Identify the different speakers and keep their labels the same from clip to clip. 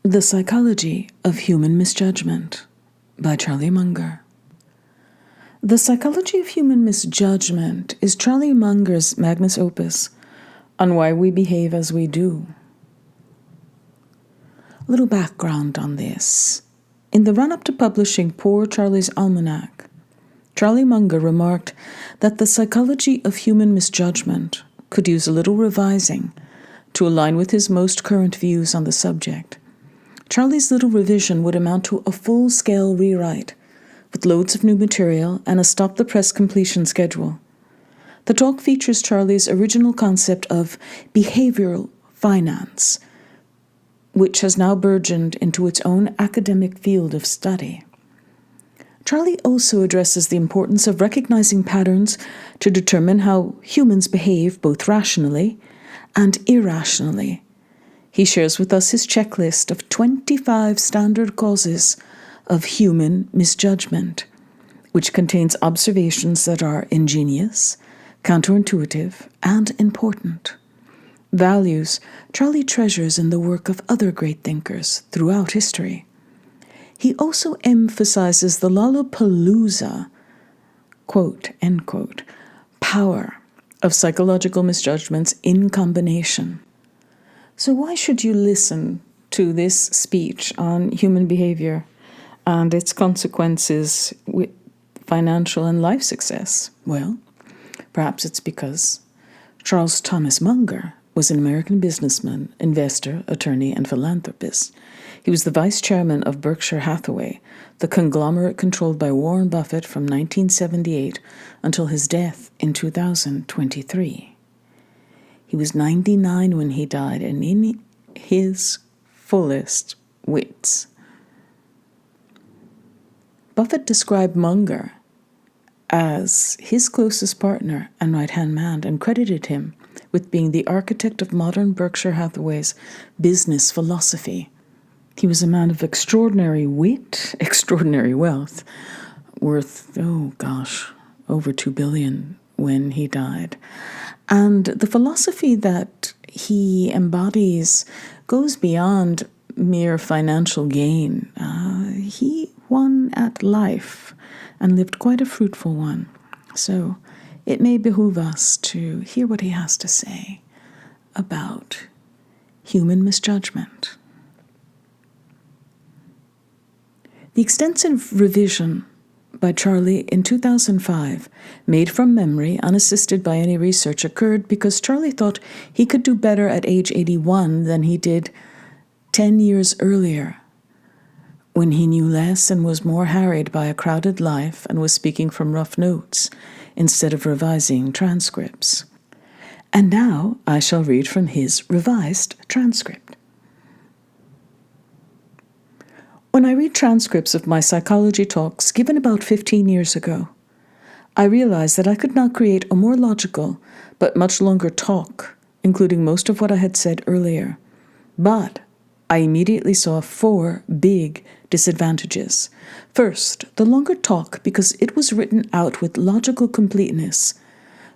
Speaker 1: The Psychology of Human Misjudgment by Charlie Munger. The Psychology of Human Misjudgment is Charlie Munger's magnus opus on why we behave as we do. A little background on this. In the run-up to publishing Poor Charlie's Almanac, Charlie Munger remarked that the Psychology of Human Misjudgment could use a little revising to align with his most current views on the subject. Charlie's little revision would amount to a full-scale rewrite, with loads of new material and a stop-the-press completion schedule. The talk features Charlie's original concept of behavioral finance, which has now burgeoned into its own academic field of study. Charlie also addresses the importance of recognizing patterns to determine how humans behave both rationally and irrationally. He shares with us his checklist of 25 standard causes of human misjudgment, which contains observations that are ingenious, counterintuitive, and important. Values Charlie treasures in the work of other great thinkers throughout history. He also emphasizes the Lollapalooza, quote, end quote, power of psychological misjudgments in combination. So why should you listen to this speech on human behavior and its consequences with financial and life success? Well, perhaps it's because Charles Thomas Munger was an American businessman, investor, attorney, and philanthropist. He was the vice chairman of Berkshire Hathaway, the conglomerate controlled by Warren Buffett from 1978 until his death in 2023. He was 99 when he died, and in his fullest wits. Buffett described Munger as his closest partner and right-hand man and credited him with being the architect of modern Berkshire Hathaway's business philosophy. He was a man of extraordinary wit, extraordinary wealth, worth, over $2 billion when he died. And the philosophy that he embodies goes beyond mere financial gain. He won at life and lived quite a fruitful one. So it may behoove us to hear what he has to say about human misjudgment. The extensive revision by Charlie in 2005, made from memory, unassisted by any research, occurred because Charlie thought he could do better at age 81 than he did 10 years earlier, when he knew less and was more harried by a crowded life and was speaking from rough notes instead of revising transcripts. And now I shall read from his revised transcript. When I read transcripts of my psychology talks given about 15 years ago, I realized that I could not create a more logical but much longer talk, including most of what I had said earlier. But I immediately saw 4 big disadvantages. First, the longer talk, because it was written out with logical completeness,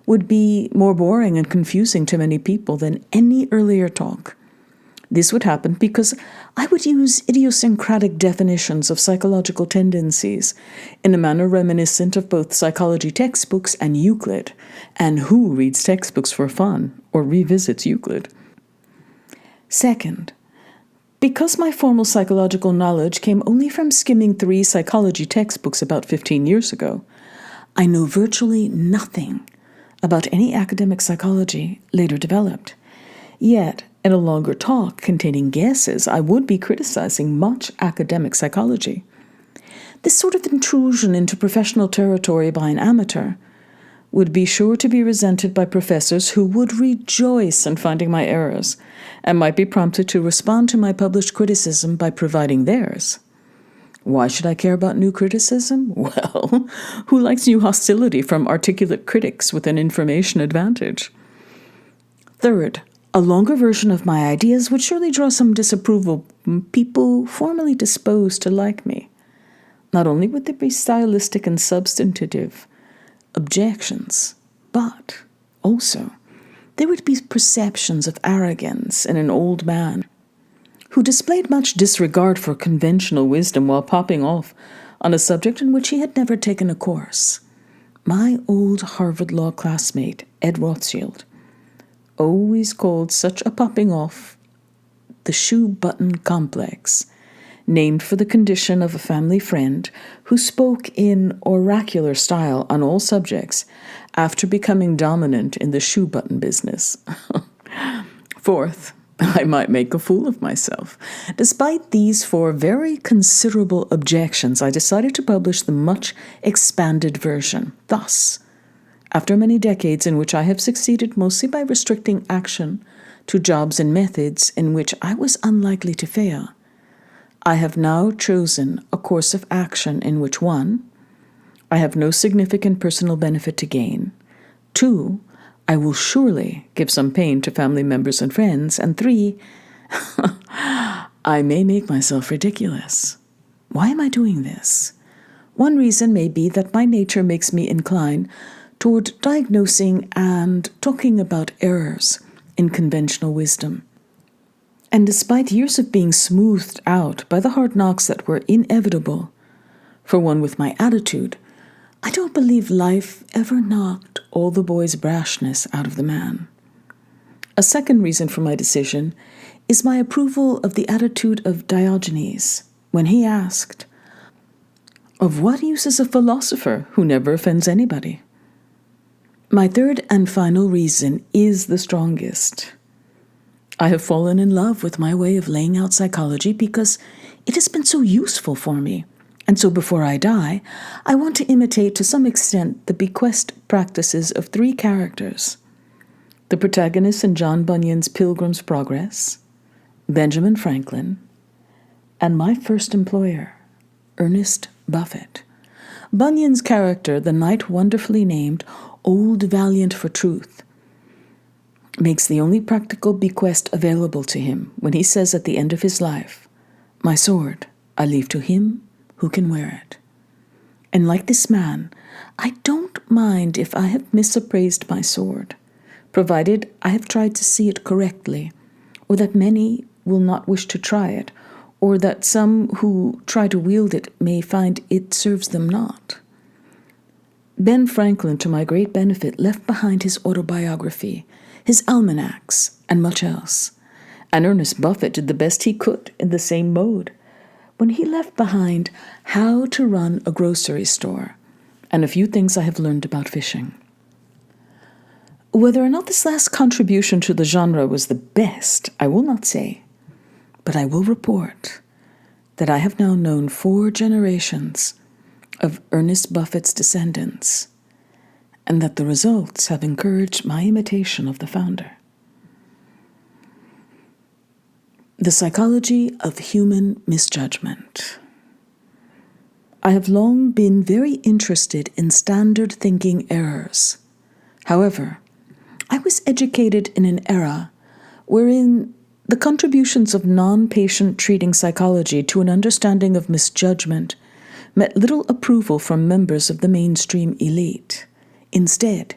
Speaker 1: would be more boring and confusing to many people than any earlier talk. This would happen because I would use idiosyncratic definitions of psychological tendencies in a manner reminiscent of both psychology textbooks and Euclid, and who reads textbooks for fun or revisits Euclid? Second, because my formal psychological knowledge came only from skimming 3 psychology textbooks about 15 years ago, I know virtually nothing about any academic psychology later developed. Yet, in a longer talk containing guesses, I would be criticizing much academic psychology. This sort of intrusion into professional territory by an amateur would be sure to be resented by professors who would rejoice in finding my errors and might be prompted to respond to my published criticism by providing theirs. Why should I care about new criticism? Well, who likes new hostility from articulate critics with an information advantage? Third, a longer version of my ideas would surely draw some disapproval from people formerly disposed to like me. Not only would there be stylistic and substantive objections, but also there would be perceptions of arrogance in an old man who displayed much disregard for conventional wisdom while popping off on a subject in which he had never taken a course. My old Harvard Law classmate, Ed Rothschild, always called such a popping off the shoe button complex, named for the condition of a family friend who spoke in oracular style on all subjects after becoming dominant in the shoe button business. Fourth, I might make a fool of myself. Despite these four very considerable objections, I decided to publish the much expanded version. Thus, after many decades in which I have succeeded mostly by restricting action to jobs and methods in which I was unlikely to fail, I have now chosen a course of action in which 1. I have no significant personal benefit to gain, 2. I will surely give some pain to family members and friends, and 3. I may make myself ridiculous. Why am I doing this? One reason may be that my nature makes me incline toward diagnosing and talking about errors in conventional wisdom. And despite years of being smoothed out by the hard knocks that were inevitable for one with my attitude, I don't believe life ever knocked all the boy's brashness out of the man. A second reason for my decision is my approval of the attitude of Diogenes when he asked, "Of what use is a philosopher who never offends anybody?" My third and final reason is the strongest. I have fallen in love with my way of laying out psychology because it has been so useful for me. And so before I die, I want to imitate to some extent the bequest practices of 3 characters: the protagonist in John Bunyan's Pilgrim's Progress, Benjamin Franklin, and my first employer, Ernest Buffett. Bunyan's character, the knight wonderfully named Old Valiant for Truth, makes the only practical bequest available to him when he says at the end of his life, "My sword I leave to him who can wear it." And like this man, I don't mind if I have misappraised my sword, provided I have tried to see it correctly, or that many will not wish to try it, or that some who try to wield it may find it serves them not. Ben Franklin, to my great benefit, left behind his autobiography, his almanacs, and much else. And Ernest Buffett did the best he could in the same mode when he left behind How to Run a Grocery Store and a few things I have learned about fishing. Whether or not this last contribution to the genre was the best, I will not say, but I will report that I have now known 4 generations of Ernest Buffett's descendants, and that the results have encouraged my imitation of the founder. The psychology of human misjudgment. I have long been very interested in standard thinking errors. However, I was educated in an era wherein the contributions of non-patient treating psychology to an understanding of misjudgment met little approval from members of the mainstream elite. Instead,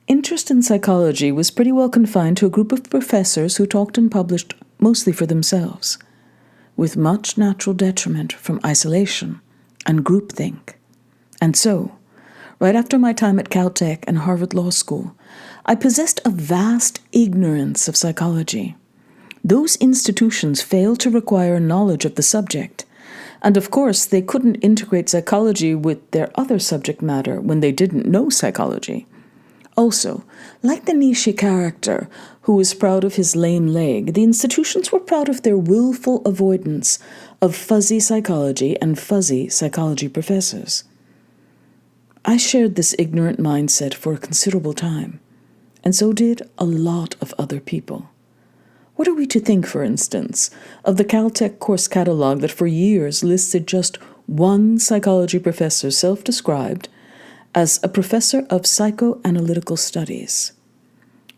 Speaker 1: interest in psychology was pretty well confined to a group of professors who talked and published mostly for themselves, with much natural detriment from isolation and groupthink. And so, right after my time at Caltech and Harvard Law School, I possessed a vast ignorance of psychology. Those institutions failed to require knowledge of the subject, and of course they couldn't integrate psychology with their other subject matter when they didn't know psychology. Also, like the Nietzsche character who was proud of his lame leg, the institutions were proud of their willful avoidance of fuzzy psychology and fuzzy psychology professors. I shared this ignorant mindset for a considerable time, and so did a lot of other people. What are we to think, for instance, of the Caltech course catalog that for years listed just one psychology professor, self-described as a professor of psychoanalytical studies,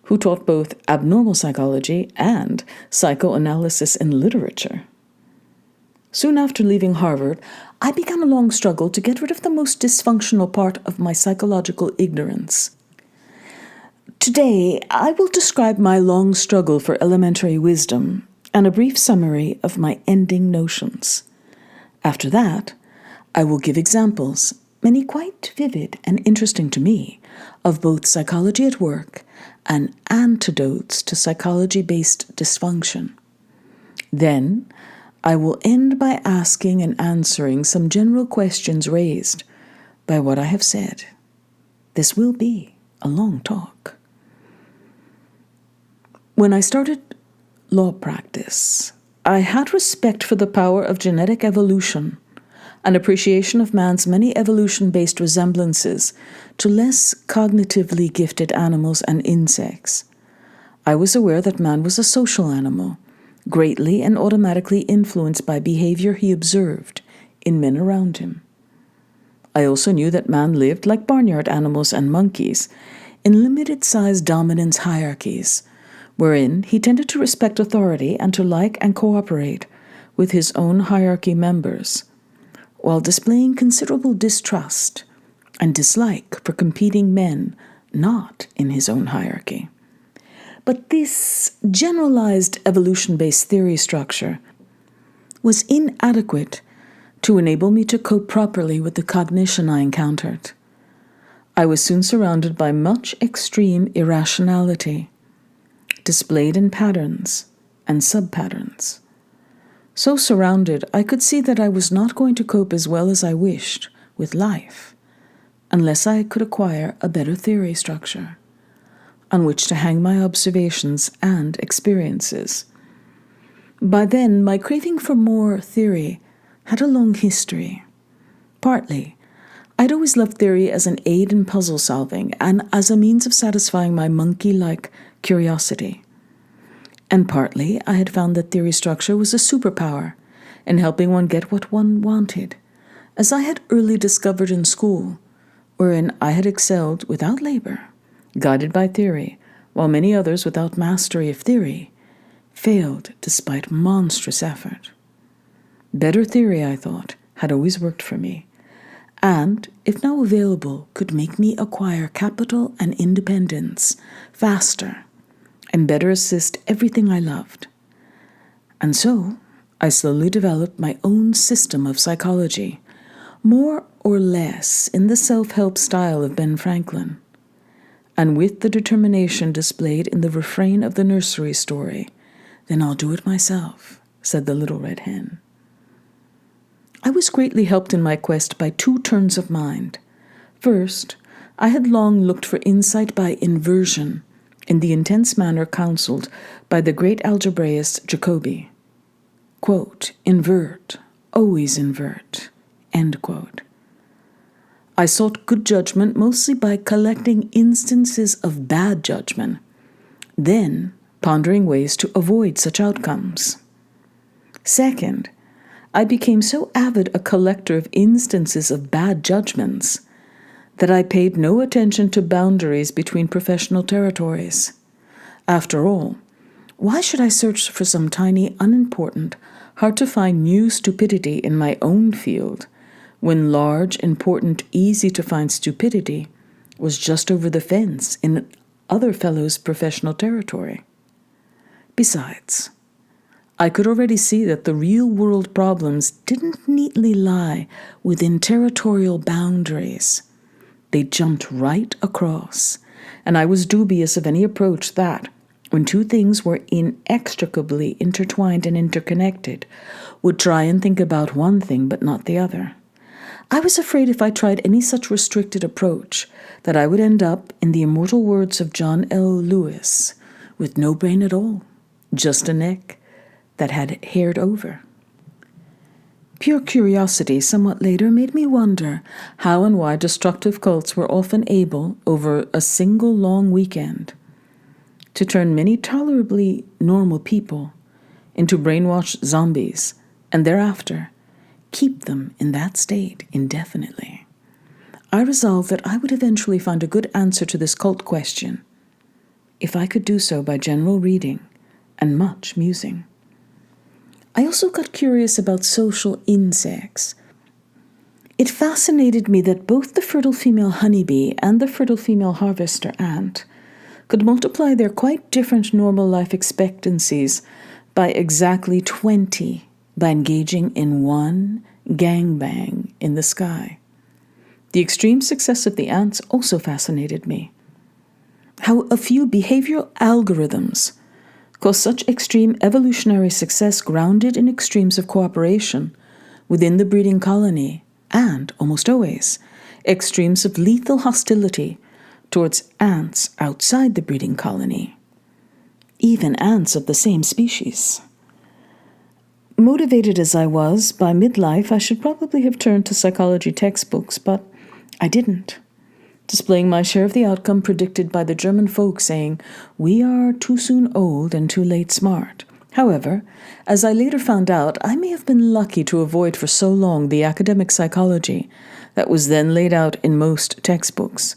Speaker 1: who taught both abnormal psychology and psychoanalysis in literature? Soon after leaving Harvard, I began a long struggle to get rid of the most dysfunctional part of my psychological ignorance. Today, I will describe my long struggle for elementary wisdom and a brief summary of my ending notions. After that, I will give examples, many quite vivid and interesting to me, of both psychology at work and antidotes to psychology-based dysfunction. Then, I will end by asking and answering some general questions raised by what I have said. This will be a long talk. When I started law practice, I had respect for the power of genetic evolution, an appreciation of man's many evolution-based resemblances to less cognitively gifted animals and insects. I was aware that man was a social animal, greatly and automatically influenced by behavior he observed in men around him. I also knew that man lived like barnyard animals and monkeys in limited-sized dominance hierarchies, wherein he tended to respect authority and to like and cooperate with his own hierarchy members, while displaying considerable distrust and dislike for competing men not in his own hierarchy. But this generalized evolution-based theory structure was inadequate to enable me to cope properly with the cognition I encountered. I was soon surrounded by much extreme irrationality, displayed in patterns and sub-patterns. So surrounded, I could see that I was not going to cope as well as I wished with life unless I could acquire a better theory structure on which to hang my observations and experiences. By then, my craving for more theory had a long history. Partly, I'd always loved theory as an aid in puzzle solving and as a means of satisfying my monkey-like curiosity. And partly, I had found that theory structure was a superpower in helping one get what one wanted, as I had early discovered in school, wherein I had excelled without labor, guided by theory, while many others without mastery of theory failed despite monstrous effort. Better theory, I thought, had always worked for me, and, if now available, could make me acquire capital and independence faster and better assist everything I loved. And so, I slowly developed my own system of psychology, more or less in the self-help style of Ben Franklin, and with the determination displayed in the refrain of the nursery story, "Then I'll do it myself," said the little red hen. I was greatly helped in my quest by two turns of mind. First, I had long looked for insight by inversion in the intense manner counseled by the great algebraist Jacobi. Quote, "Invert, always invert," end quote. I sought good judgment mostly by collecting instances of bad judgment, then pondering ways to avoid such outcomes. Second, I became so avid a collector of instances of bad judgments that I paid no attention to boundaries between professional territories. After all, why should I search for some tiny, unimportant, hard-to-find new stupidity in my own field, when large, important, easy-to-find stupidity was just over the fence in other fellows' professional territory? Besides, I could already see that the real-world problems didn't neatly lie within territorial boundaries. They jumped right across, and I was dubious of any approach that, when two things were inextricably intertwined and interconnected, would try and think about one thing but not the other. I was afraid if I tried any such restricted approach that I would end up, in the immortal words of John L. Lewis, with no brain at all, just a neck that had haired over. Pure curiosity somewhat later made me wonder how and why destructive cults were often able, over a single long weekend, to turn many tolerably normal people into brainwashed zombies, and thereafter keep them in that state indefinitely. I resolved that I would eventually find a good answer to this cult question, if I could do so by general reading and much musing. I also got curious about social insects. It fascinated me that both the fertile female honeybee and the fertile female harvester ant could multiply their quite different normal life expectancies by exactly 20 by engaging in one gangbang in the sky. The extreme success of the ants also fascinated me. How a few behavioral algorithms cause such extreme evolutionary success grounded in extremes of cooperation within the breeding colony and, almost always, extremes of lethal hostility towards ants outside the breeding colony, even ants of the same species. Motivated as I was, by midlife I should probably have turned to psychology textbooks, but I didn't, displaying my share of the outcome predicted by the German folk saying, "We are too soon old and too late smart." However, as I later found out, I may have been lucky to avoid for so long the academic psychology that was then laid out in most textbooks.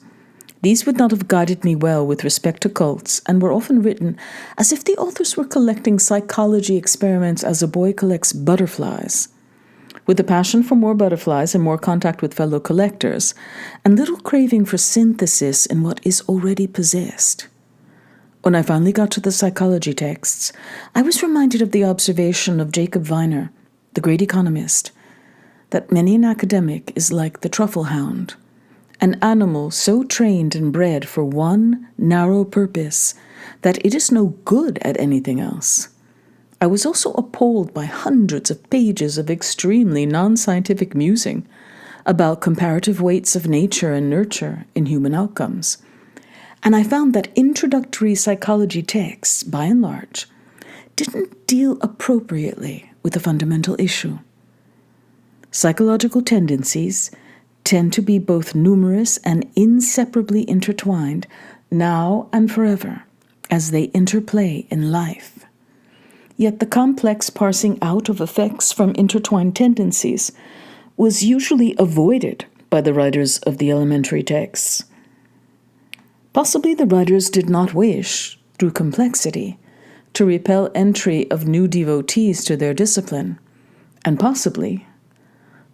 Speaker 1: These would not have guided me well with respect to cults, and were often written as if the authors were collecting psychology experiments as a boy collects butterflies, with a passion for more butterflies and more contact with fellow collectors, and little craving for synthesis in what is already possessed. When I finally got to the psychology texts, I was reminded of the observation of Jacob Viner, the great economist, that many an academic is like the truffle hound, an animal so trained and bred for one narrow purpose that it is no good at anything else. I was also appalled by hundreds of pages of extremely non-scientific musing about comparative weights of nature and nurture in human outcomes. And I found that introductory psychology texts, by and large, didn't deal appropriately with the fundamental issue. Psychological tendencies tend to be both numerous and inseparably intertwined, now and forever, as they interplay in life. Yet the complex parsing out of effects from intertwined tendencies was usually avoided by the writers of the elementary texts. Possibly the writers did not wish, through complexity, to repel entry of new devotees to their discipline, and possibly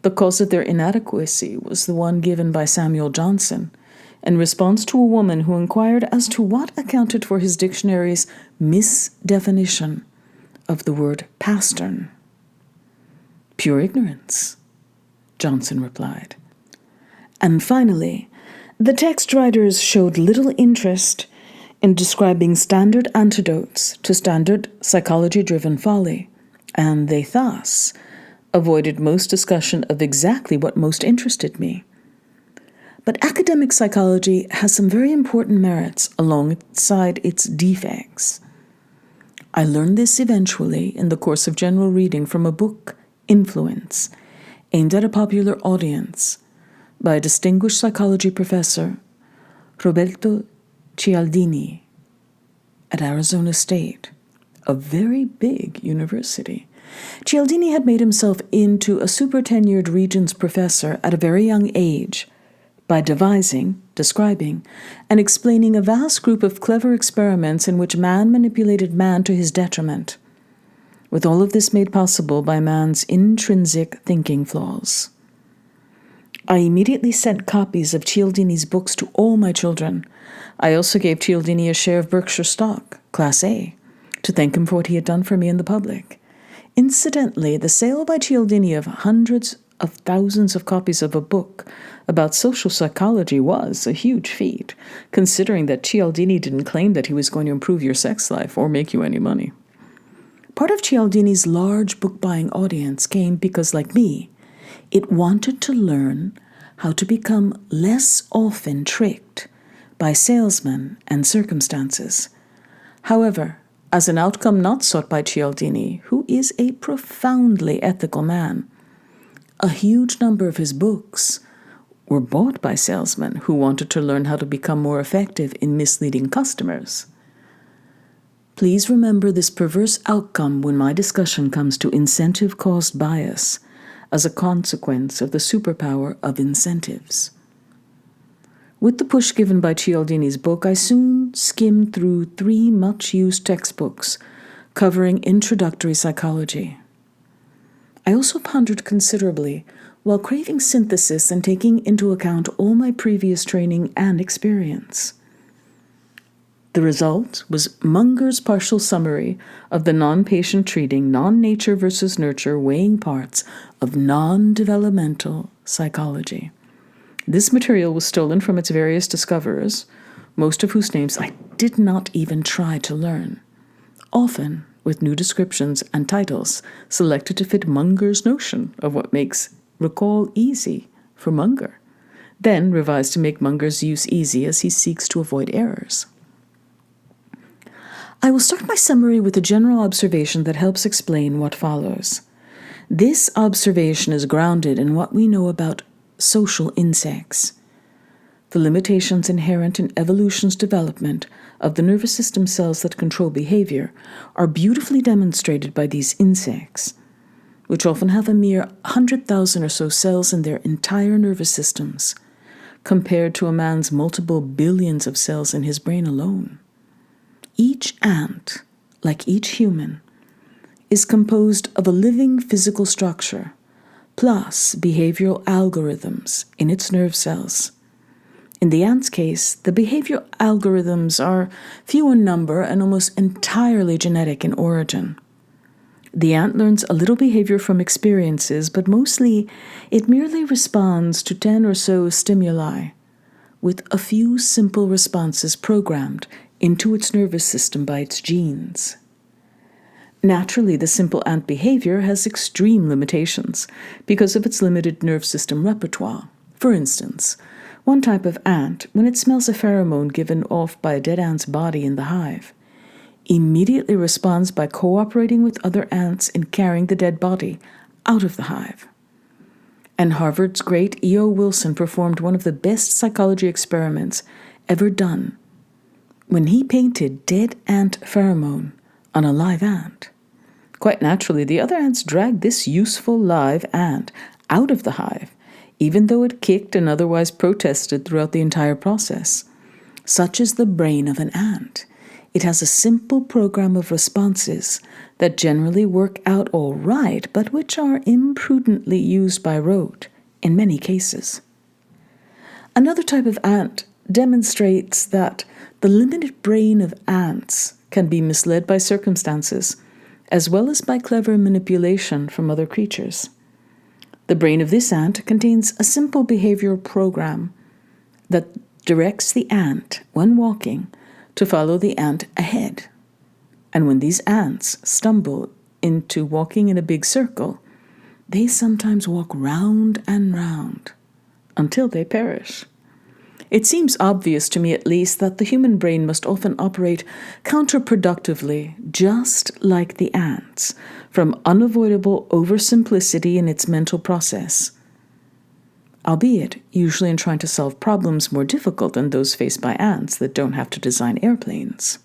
Speaker 1: the cause of their inadequacy was the one given by Samuel Johnson in response to a woman who inquired as to what accounted for his dictionary's misdefinition of the word pastern. "Pure ignorance," Johnson replied. And finally, the text writers showed little interest in describing standard antidotes to standard psychology-driven folly, and they thus avoided most discussion of exactly what most interested me. But academic psychology has some very important merits alongside its defects. I learned this eventually in the course of general reading from a book, Influence, aimed at a popular audience, by a distinguished psychology professor, Roberto Cialdini, at Arizona State, a very big university. Cialdini had made himself into a super-tenured Regents professor at a very young age by devising, describing, and explaining a vast group of clever experiments in which man manipulated man to his detriment, with all of this made possible by man's intrinsic thinking flaws. I immediately sent copies of Cialdini's books to all my children. I also gave Cialdini a share of Berkshire stock, Class A, to thank him for what he had done for me in the public. Incidentally, the sale by Cialdini of hundreds of thousands of copies of a book about social psychology was a huge feat, considering that Cialdini didn't claim that he was going to improve your sex life or make you any money. Part of Cialdini's large book-buying audience came because, like me, it wanted to learn how to become less often tricked by salesmen and circumstances. However, as an outcome not sought by Cialdini, who is a profoundly ethical man, a huge number of his books were bought by salesmen who wanted to learn how to become more effective in misleading customers. Please remember this perverse outcome when my discussion comes to incentive-caused bias as a consequence of the superpower of incentives. With the push given by Cialdini's book, I soon skimmed through 3 much-used textbooks covering introductory psychology. I also pondered considerably while craving synthesis and taking into account all my previous training and experience. The result was Munger's partial summary of the non-patient treating, non-nature versus nurture weighing parts of non-developmental psychology. This material was stolen from its various discoverers, most of whose names I did not even try to learn, often with new descriptions and titles selected to fit Munger's notion of what makes recall easy for Munger, then revised to make Munger's use easy as he seeks to avoid errors. I will start my summary with a general observation that helps explain what follows. This observation is grounded in what we know about social insects. The limitations inherent in evolution's development of the nervous system cells that control behavior are beautifully demonstrated by these insects, which often have a mere 100,000 or so cells in their entire nervous systems, compared to a man's multiple billions of cells in his brain alone. Each ant, like each human, is composed of a living physical structure, plus behavioral algorithms in its nerve cells. In the ant's case, the behavioral algorithms are few in number and almost entirely genetic in origin. The ant learns a little behavior from experiences, but mostly it merely responds to 10 or so stimuli, with a few simple responses programmed into its nervous system by its genes. Naturally, the simple ant behavior has extreme limitations because of its limited nerve system repertoire. For instance, one type of ant, when it smells a pheromone given off by a dead ant's body in the hive, immediately responds by cooperating with other ants in carrying the dead body out of the hive. And Harvard's great E.O. Wilson performed one of the best psychology experiments ever done when he painted dead ant pheromone on a live ant. Quite naturally, the other ants dragged this useful live ant out of the hive, even though it kicked and otherwise protested throughout the entire process. Such is the brain of an ant. It has a simple program of responses that generally work out all right, but which are imprudently used by rote in many cases. Another type of ant demonstrates that the limited brain of ants can be misled by circumstances, as well as by clever manipulation from other creatures. The brain of this ant contains a simple behavioral program that directs the ant, when walking, to follow the ant ahead. And when these ants stumble into walking in a big circle, they sometimes walk round and round until they perish. It seems obvious to me, at least, that the human brain must often operate counterproductively, just like the ants, from unavoidable oversimplicity in its mental process, albeit usually in trying to solve problems more difficult than those faced by ants that don't have to design airplanes.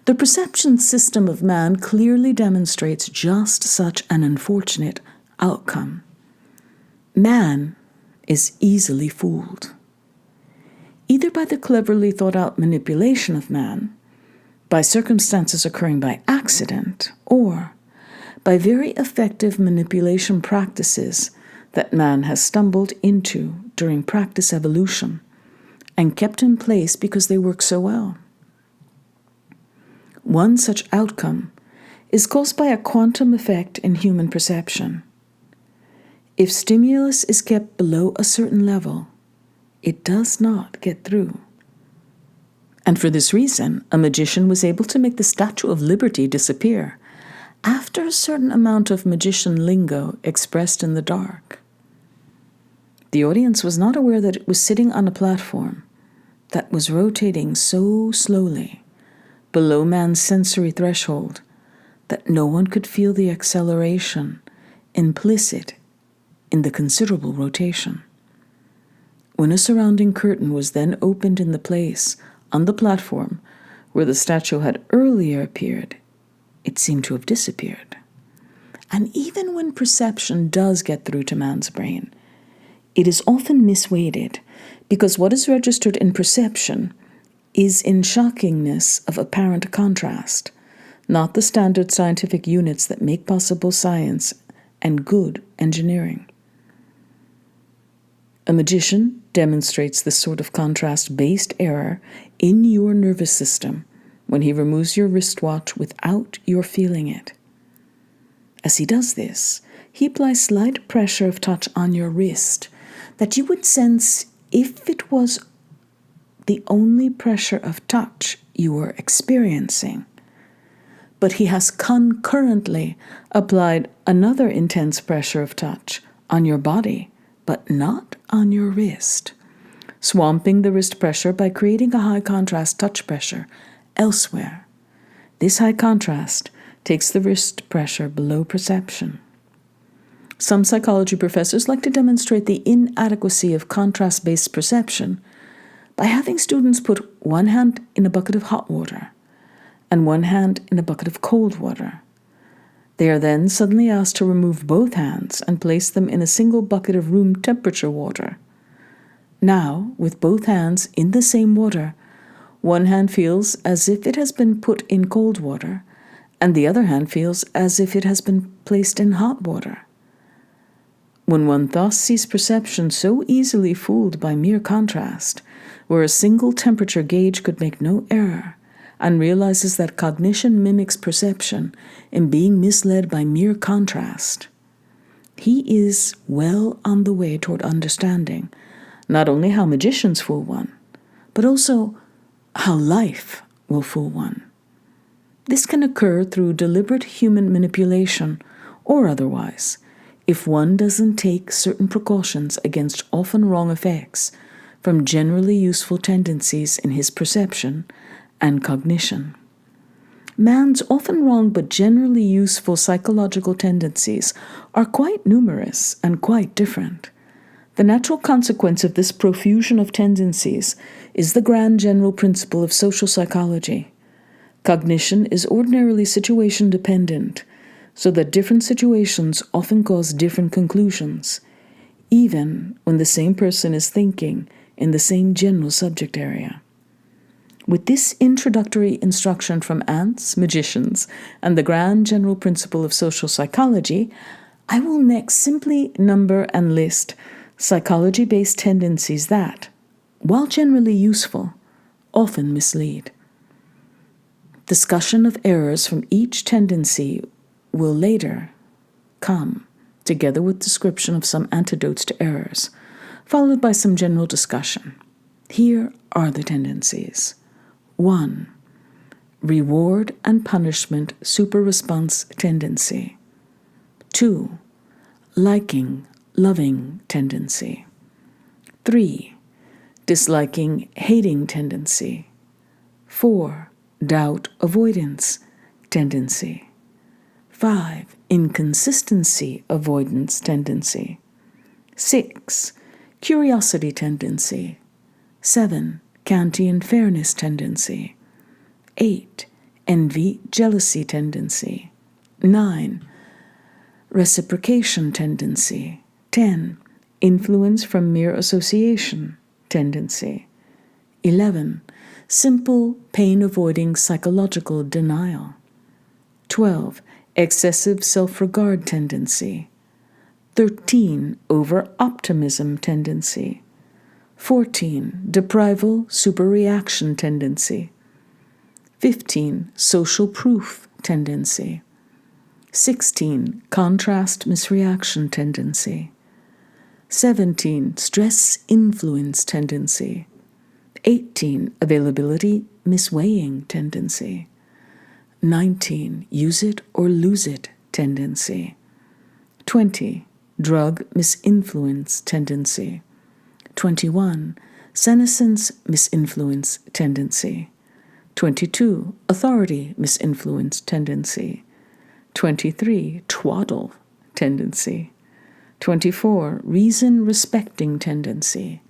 Speaker 1: The perception system of man clearly demonstrates just such an unfortunate outcome. Man is easily fooled, either by the cleverly thought-out manipulation of man, by circumstances occurring by accident, or by very effective manipulation practices that man has stumbled into during practice evolution and kept in place because they work so well. One such outcome is caused by a quantum effect in human perception. If stimulus is kept below a certain level, it does not get through. And for this reason, a magician was able to make the Statue of Liberty disappear after a certain amount of magician lingo expressed in the dark. The audience was not aware that it was sitting on a platform that was rotating so slowly below man's sensory threshold that no one could feel the acceleration implicit in the considerable rotation. When a surrounding curtain was then opened in the place on the platform where the statue had earlier appeared, it seemed to have disappeared. And even when perception does get through to man's brain, it is often misweighted because what is registered in perception is in shockingness of apparent contrast, not the standard scientific units that make possible science and good engineering. A magician demonstrates this sort of contrast-based error in your nervous system when he removes your wristwatch without your feeling it. As he does this, he applies slight pressure of touch on your wrist that you would sense if it was the only pressure of touch you were experiencing. But he has concurrently applied another intense pressure of touch on your body, but not on your wrist, swamping the wrist pressure by creating a high contrast touch pressure elsewhere. This high contrast takes the wrist pressure below perception. Some psychology professors like to demonstrate the inadequacy of contrast-based perception by having students put one hand in a bucket of hot water and one hand in a bucket of cold water. They are then suddenly asked to remove both hands and place them in a single bucket of room temperature water. Now, with both hands in the same water, one hand feels as if it has been put in cold water, and the other hand feels as if it has been placed in hot water. When one thus sees perception so easily fooled by mere contrast, where a single temperature gauge could make no error, and realizes that cognition mimics perception in being misled by mere contrast, he is well on the way toward understanding not only how magicians fool one, but also how life will fool one. This can occur through deliberate human manipulation or otherwise, if one doesn't take certain precautions against often wrong effects from generally useful tendencies in his perception and cognition. Man's often wrong but generally useful psychological tendencies are quite numerous and quite different. The natural consequence of this profusion of tendencies is the grand general principle of social psychology. Cognition is ordinarily situation dependent, so that different situations often cause different conclusions, even when the same person is thinking in the same general subject area. With this introductory instruction from ants, magicians, and the grand general principle of social psychology, I will next simply number and list psychology-based tendencies that, while generally useful, often mislead. Discussion of errors from each tendency will later come, together with description of some antidotes to errors, followed by some general discussion. Here are the tendencies. 1. Reward and punishment super-response tendency. 2. Liking, loving tendency. 3. Disliking, hating tendency. 4. Doubt, avoidance tendency. 5. Inconsistency, avoidance tendency. 6. Curiosity tendency. 7. Kantian fairness tendency. 8. Envy, jealousy tendency. 9. Reciprocation tendency. 10. Influence from mere association tendency. 11. Simple, pain-avoiding psychological denial. 12. Excessive self-regard tendency. 13. Over-optimism tendency. 14. Deprival, superreaction tendency. 15. Social proof tendency. 16. Contrast misreaction tendency. 17. Stress influence tendency. 18. Availability misweighing tendency. 19. Use it or lose it tendency. 20. Drug misinfluence tendency. 21. Senescence misinfluence tendency. 22. Authority misinfluence tendency. 23. Twaddle tendency. 24. Reason respecting tendency.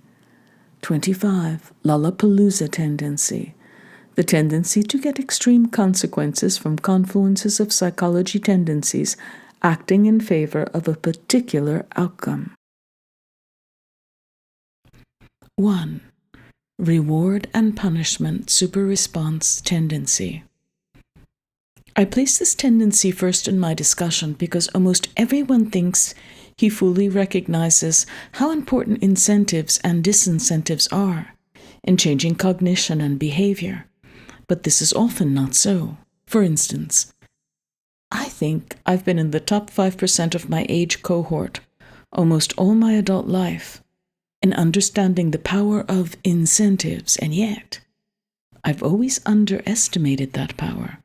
Speaker 1: 25. Lollapalooza tendency. The tendency to get extreme consequences from confluences of psychology tendencies acting in favor of a particular outcome. 1. Reward and punishment super-response tendency. I place this tendency first in my discussion because almost everyone thinks he fully recognizes how important incentives and disincentives are in changing cognition and behavior, but this is often not so. For instance, I think I've been in the top 5% of my age cohort almost all my adult life in understanding the power of incentives, and yet I've always underestimated that power.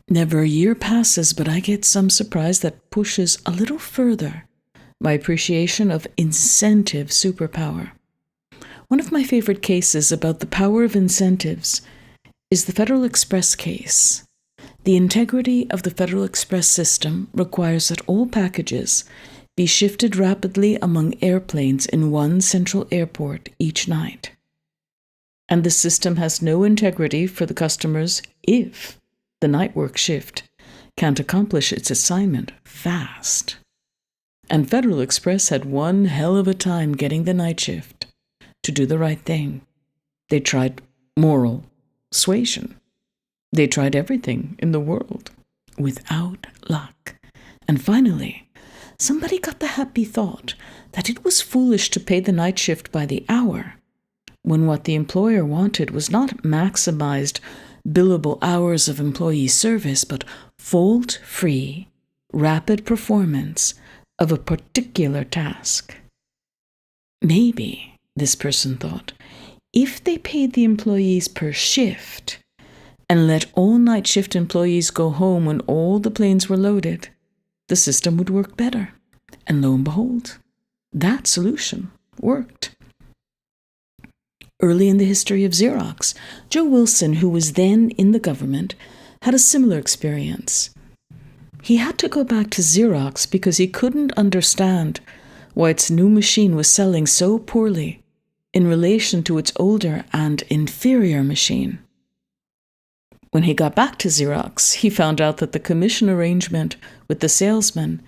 Speaker 1: Never a year passes, but I get some surprise that pushes a little further my appreciation of incentive superpower. One of my favorite cases about the power of incentives is the Federal Express case. The integrity of the Federal Express system requires that all packages be shifted rapidly among airplanes in one central airport each night. And the system has no integrity for the customers if the night work shift can't accomplish its assignment fast. And Federal Express had one hell of a time getting the night shift to do the right thing. They tried moral suasion. They tried everything in the world without luck. And finally, somebody got the happy thought that it was foolish to pay the night shift by the hour, when what the employer wanted was not maximized billable hours of employee service, but fault-free, rapid performance of a particular task. Maybe, this person thought, if they paid the employees per shift and let all night shift employees go home when all the planes were loaded, the system would work better. And lo and behold, that solution worked. Early in the history of Xerox, Joe Wilson, who was then in the government, had a similar experience. He had to go back to Xerox because he couldn't understand why its new machine was selling so poorly in relation to its older and inferior machine. When he got back to Xerox, he found out that the commission arrangement with the salesman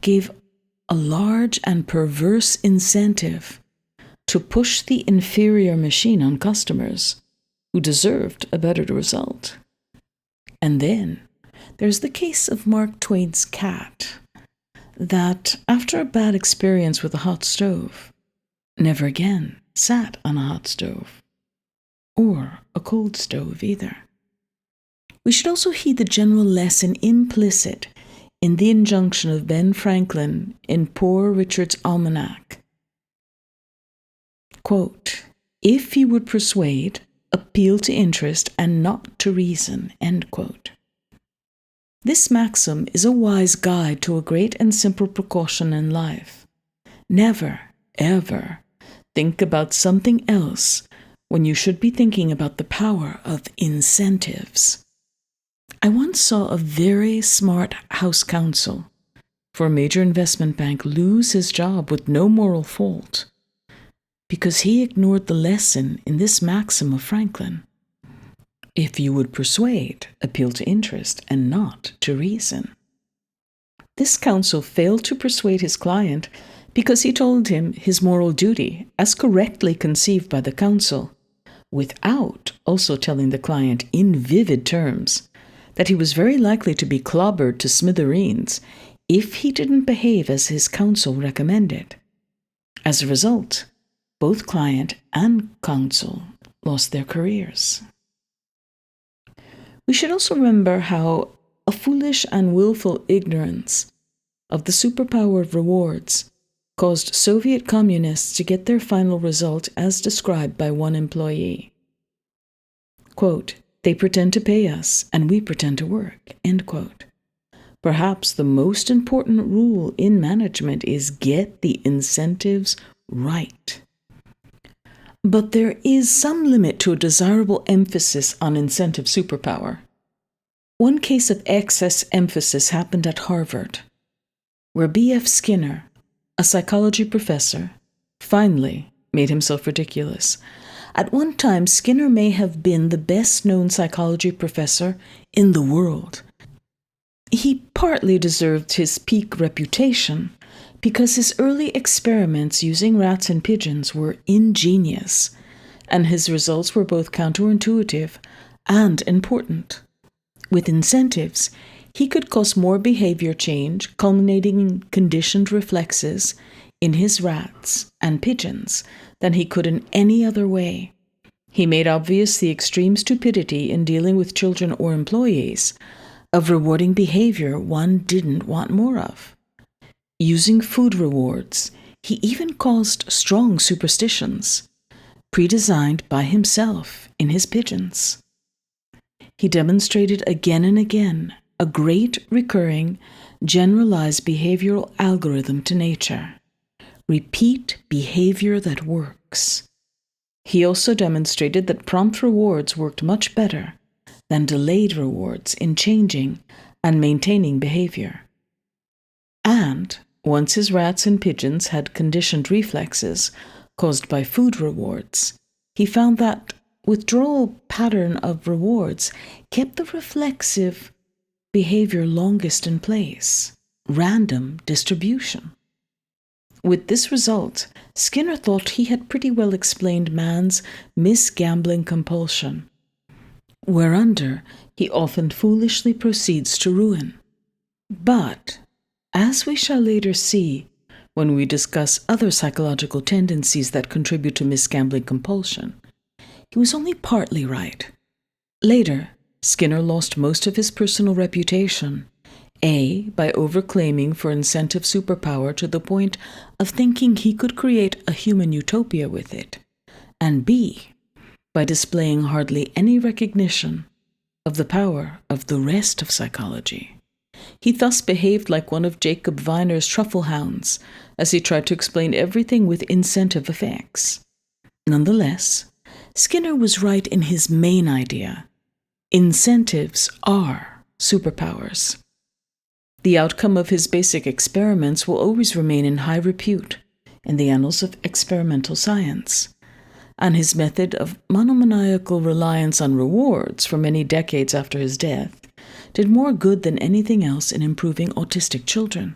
Speaker 1: gave a large and perverse incentive to push the inferior machine on customers who deserved a better result. And then there's the case of Mark Twain's cat that, after a bad experience with a hot stove, never again sat on a hot stove, or a cold stove either. We should also heed the general lesson implicit in the injunction of Ben Franklin in Poor Richard's Almanac. Quote, "If you would persuade, appeal to interest and not to reason." End quote. This maxim is a wise guide to a great and simple precaution in life. Never, ever think about something else when you should be thinking about the power of incentives. I once saw a very smart house counsel for a major investment bank lose his job with no moral fault because he ignored the lesson in this maxim of Franklin. If you would persuade, appeal to interest and not to reason. This counsel failed to persuade his client because he told him his moral duty, as correctly conceived by the counsel, without also telling the client in vivid terms that he was very likely to be clobbered to smithereens if he didn't behave as his counsel recommended. As a result, both client and counsel lost their careers. We should also remember how a foolish and willful ignorance of the superpower of rewards caused Soviet communists to get their final result as described by one employee. Quote, "They pretend to pay us, and we pretend to work." End quote. Perhaps the most important rule in management is get the incentives right. But there is some limit to a desirable emphasis on incentive superpower. One case of excess emphasis happened at Harvard, where B.F. Skinner, a psychology professor, finally made himself ridiculous. At one time, Skinner may have been the best-known psychology professor in the world. He partly deserved his peak reputation because his early experiments using rats and pigeons were ingenious, and his results were both counterintuitive and important. With incentives, he could cause more behavior change, culminating in conditioned reflexes in his rats and pigeons than he could in any other way. He made obvious the extreme stupidity in dealing with children or employees of rewarding behavior one didn't want more of. Using food rewards, he even caused strong superstitions, pre-designed by himself in his pigeons. He demonstrated again and again a great recurring, generalized behavioral algorithm to nature. Repeat behavior that works. He also demonstrated that prompt rewards worked much better than delayed rewards in changing and maintaining behavior. And once his rats and pigeons had conditioned reflexes caused by food rewards, he found that withdrawal pattern of rewards kept the reflexive behavior longest in place, random distribution. With this result, Skinner thought he had pretty well explained man's misgambling compulsion, whereunder he often foolishly proceeds to ruin. But, as we shall later see when we discuss other psychological tendencies that contribute to misgambling compulsion, he was only partly right. Later, Skinner lost most of his personal reputation, A, by overclaiming for incentive superpower to the point of thinking he could create a human utopia with it, and B, by displaying hardly any recognition of the power of the rest of psychology. He thus behaved like one of Jacob Weiner's truffle hounds, as he tried to explain everything with incentive effects. Nonetheless, Skinner was right in his main idea. Incentives are superpowers. The outcome of his basic experiments will always remain in high repute in the annals of experimental science, and his method of monomaniacal reliance on rewards for many decades after his death did more good than anything else in improving autistic children.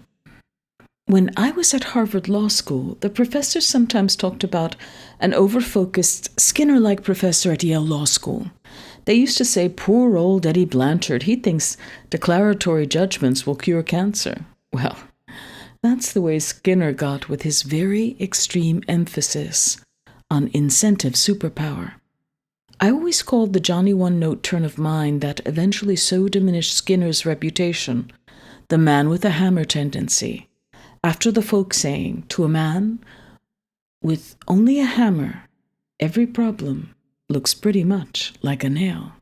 Speaker 1: When I was at Harvard Law School, the professors sometimes talked about an over-focused, Skinner-like professor at Yale Law School. They used to say, "Poor old Eddie Blanchard, he thinks declaratory judgments will cure cancer." Well, that's the way Skinner got with his very extreme emphasis on incentive superpower. I always called the Johnny One-Note turn of mind that eventually so diminished Skinner's reputation the man with a hammer tendency, after the folk saying, "To a man with only a hammer, every problem looks pretty much like a nail."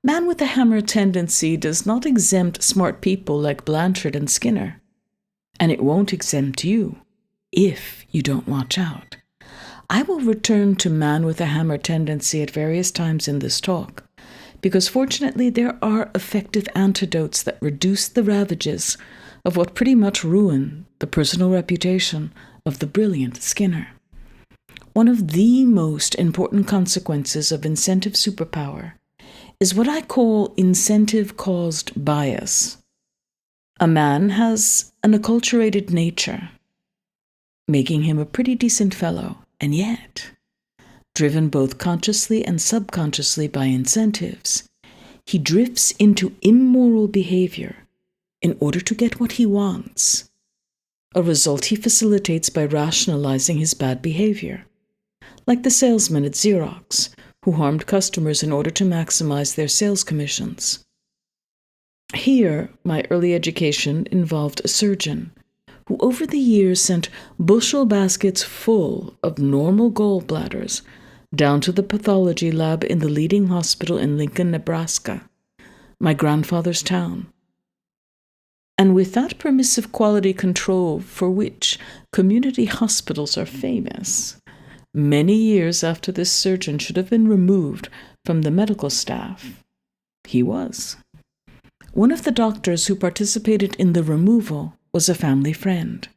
Speaker 1: Man with a hammer tendency does not exempt smart people like Blanchard and Skinner, and it won't exempt you if you don't watch out. I will return to man with a hammer tendency at various times in this talk, because fortunately there are effective antidotes that reduce the ravages of what pretty much ruined the personal reputation of the brilliant Skinner. One of the most important consequences of incentive superpower is what I call incentive-caused bias. A man has an acculturated nature, making him a pretty decent fellow, and yet, driven both consciously and subconsciously by incentives, he drifts into immoral behavior in order to get what he wants, a result he facilitates by rationalizing his bad behavior, like the salesman at Xerox who harmed customers in order to maximize their sales commissions. Here, my early education involved a surgeon who over the years sent bushel baskets full of normal gallbladders down to the pathology lab in the leading hospital in Lincoln, Nebraska, my grandfather's town. And with that permissive quality control for which community hospitals are famous, many years after this surgeon should have been removed from the medical staff, he was. One of the doctors who participated in the removal was a family friend,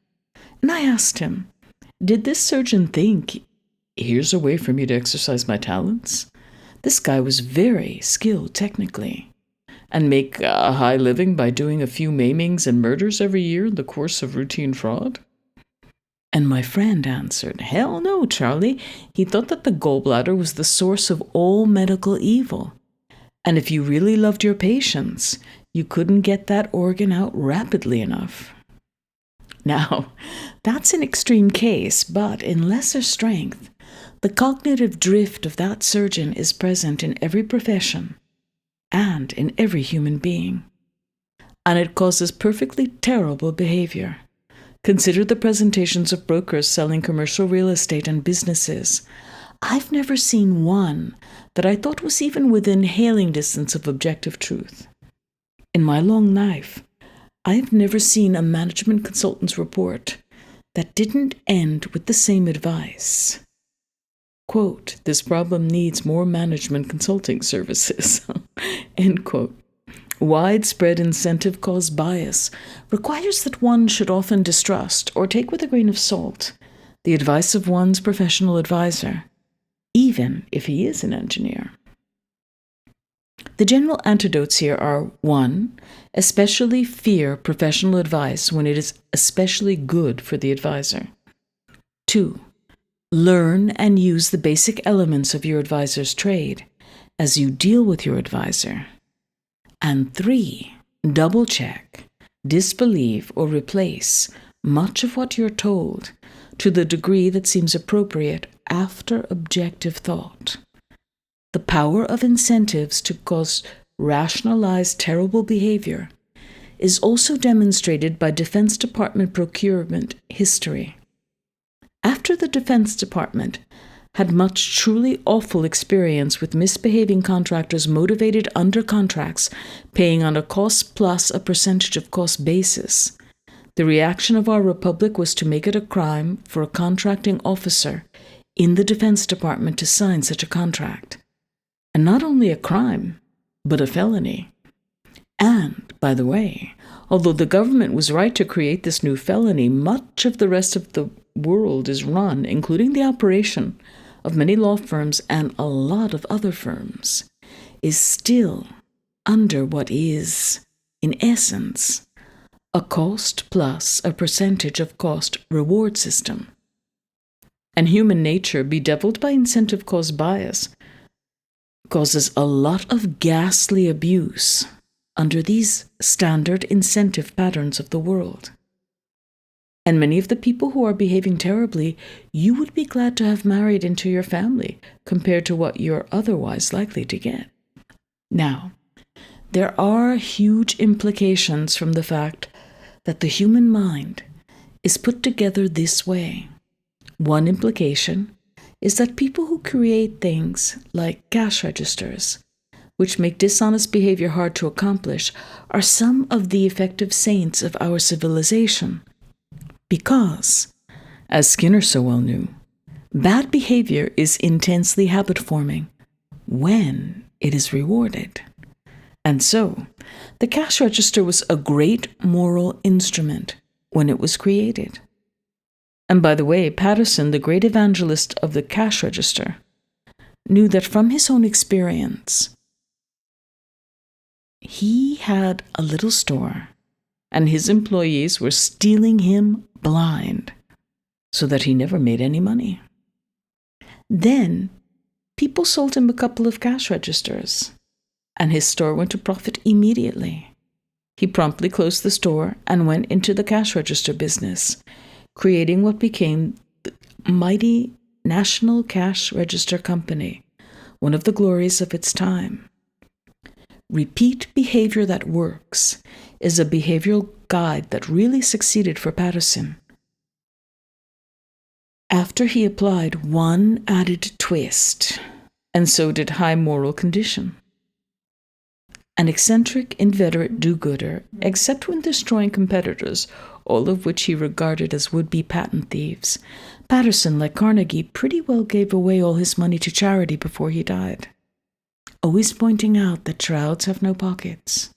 Speaker 1: and I asked him, "Did this surgeon think, here's a way for me to exercise my talents?" This guy was very skilled technically, and make a high living by doing a few maimings and murders every year in the course of routine fraud? And my friend answered, "Hell no, Charlie. He thought that the gallbladder was the source of all medical evil. And if you really loved your patients, you couldn't get that organ out rapidly enough." Now, that's an extreme case, but in lesser strength, the cognitive drift of that surgeon is present in every profession and in every human being. And it causes perfectly terrible behavior. Consider the presentations of brokers selling commercial real estate and businesses. I've never seen one that I thought was even within hailing distance of objective truth. In my long life, I've never seen a management consultant's report that didn't end with the same advice. Quote, "This problem needs more management consulting services." End quote. Widespread incentive cost bias requires that one should often distrust or take with a grain of salt the advice of one's professional advisor, even if he is an engineer. The general antidotes here are 1. Especially fear professional advice when it is especially good for the advisor. 2. Learn and use the basic elements of your advisor's trade as you deal with your advisor. And 3. Double-check, disbelieve, or replace much of what you're told to the degree that seems appropriate after objective thought. The power of incentives to cause rationalized terrible behavior is also demonstrated by Defense Department procurement history. After the Defense Department had much truly awful experience with misbehaving contractors motivated under contracts paying on a cost plus a percentage of cost basis, the reaction of our republic was to make it a crime for a contracting officer in the Defense Department to sign such a contract. And not only a crime, but a felony. And, by the way, although the government was right to create this new felony, much of the rest of the world is run, including the operation of many law firms and a lot of other firms, is still under what is, in essence, a cost plus a percentage of cost reward system. And human nature, bedeviled by incentive cost bias, causes a lot of ghastly abuse under these standard incentive patterns of the world. And many of the people who are behaving terribly, you would be glad to have married into your family compared to what you're otherwise likely to get. Now, there are huge implications from the fact that the human mind is put together this way. One implication is that people who create things like cash registers, which make dishonest behavior hard to accomplish, are some of the effective saints of our civilization. Because, as Skinner so well knew, bad behavior is intensely habit-forming when it is rewarded. And so, the cash register was a great moral instrument when it was created. And by the way, Patterson, the great evangelist of the cash register, knew that from his own experience, he had a little store, and his employees were stealing him blind, so that he never made any money. Then, people sold him a couple of cash registers, and his store went to profit immediately. He promptly closed the store and went into the cash register business, creating what became the mighty National Cash Register Company, one of the glories of its time. Repeat behavior that works is a behavioral guide that really succeeded for Patterson. After he applied one added twist, and so did high moral condition. An eccentric, inveterate do-gooder, except when destroying competitors, all of which he regarded as would-be patent thieves, Patterson, like Carnegie, pretty well gave away all his money to charity before he died, always pointing out that shrouds have no pockets.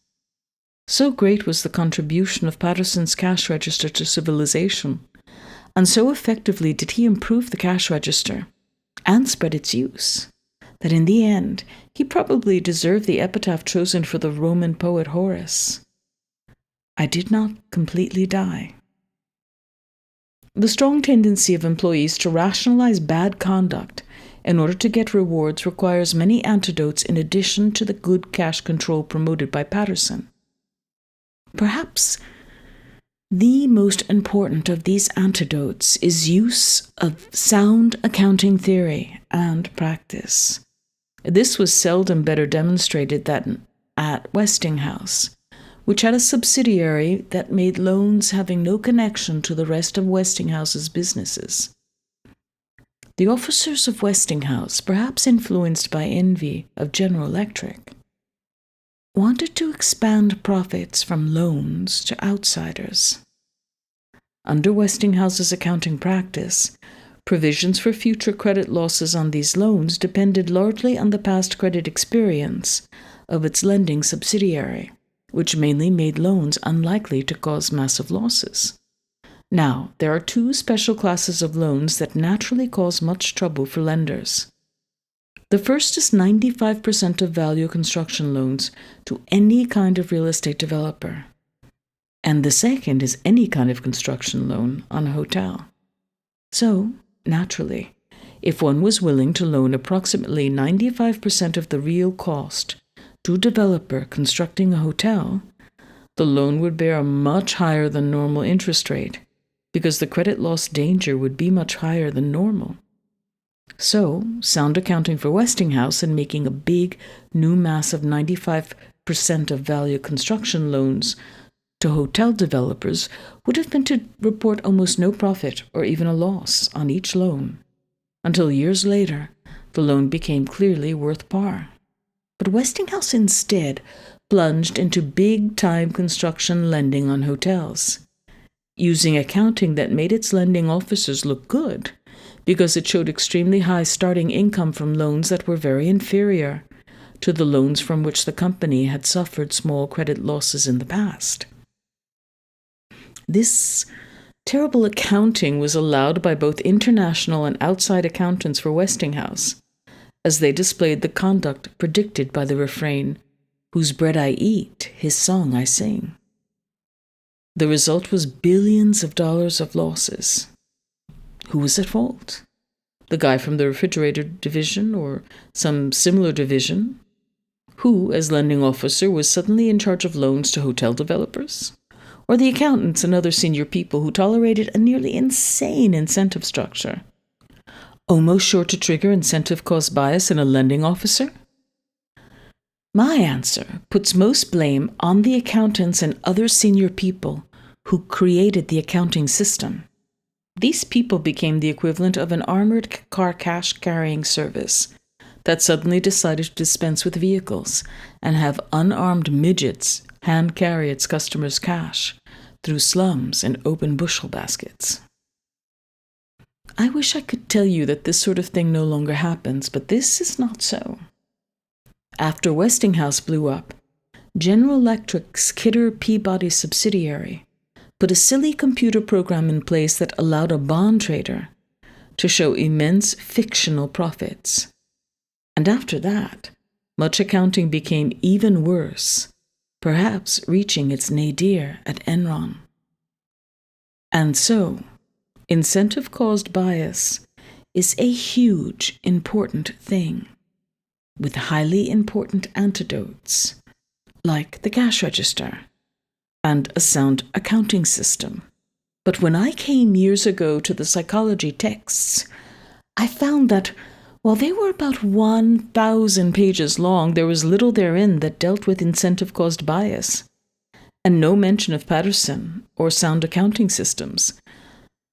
Speaker 1: So great was the contribution of Patterson's cash register to civilization, and so effectively did he improve the cash register and spread its use, that in the end he probably deserved the epitaph chosen for the Roman poet Horace: "I did not completely die." The strong tendency of employees to rationalize bad conduct in order to get rewards requires many antidotes in addition to the good cash control promoted by Patterson. Perhaps The most important of these antidotes is use of sound accounting theory and practice. This was seldom better demonstrated than at Westinghouse, which had a subsidiary that made loans having no connection to the rest of Westinghouse's businesses. The officers of Westinghouse, perhaps influenced by envy of General Electric, wanted to expand profits from loans to outsiders. Under Westinghouse's accounting practice, provisions for future credit losses on these loans depended largely on the past credit experience of its lending subsidiary, which mainly made loans unlikely to cause massive losses. Now, there are two special classes of loans that naturally cause much trouble for lenders. The first is 95% of value construction loans to any kind of real estate developer. And the second is any kind of construction loan on a hotel. So, naturally, if one was willing to loan approximately 95% of the real cost to a developer constructing a hotel, the loan would bear a much higher than normal interest rate, because the credit loss danger would be much higher than normal. So, sound accounting for Westinghouse and making a big new mass of 95% of value construction loans to hotel developers would have been to report almost no profit or even a loss on each loan, until years later the loan became clearly worth par. But Westinghouse instead plunged into big-time construction lending on hotels, using accounting that made its lending officers look good because it showed extremely high starting income from loans that were very inferior to the loans from which the company had suffered small credit losses in the past. This terrible accounting was allowed by both international and outside accountants for Westinghouse, as they displayed the conduct predicted by the refrain, "Whose bread I eat, his song I sing." The result was billions of dollars of losses. Who was at fault? The guy from the refrigerator division or some similar division, who, as lending officer, was suddenly in charge of loans to hotel developers? Or the accountants and other senior people who tolerated a nearly insane incentive structure, almost sure to trigger incentive cost bias in a lending officer? My answer puts most blame on the accountants and other senior people who created the accounting system. These people became the equivalent of an armored car cash-carrying service that suddenly decided to dispense with vehicles and have unarmed midgets hand-carry its customers' cash through slums and open bushel baskets. I wish I could tell you that this sort of thing no longer happens, but this is not so. After Westinghouse blew up, General Electric's Kidder Peabody subsidiary put a silly computer program in place that allowed a bond trader to show immense fictional profits. And after that, much accounting became even worse, perhaps reaching its nadir at Enron. And so, incentive-caused bias is a huge, important thing, with highly important antidotes, like the cash register and a sound accounting system. But when I came years ago to the psychology texts, I found that while they were about 1,000 pages long, there was little therein that dealt with incentive-caused bias, and no mention of Patterson or sound accounting systems.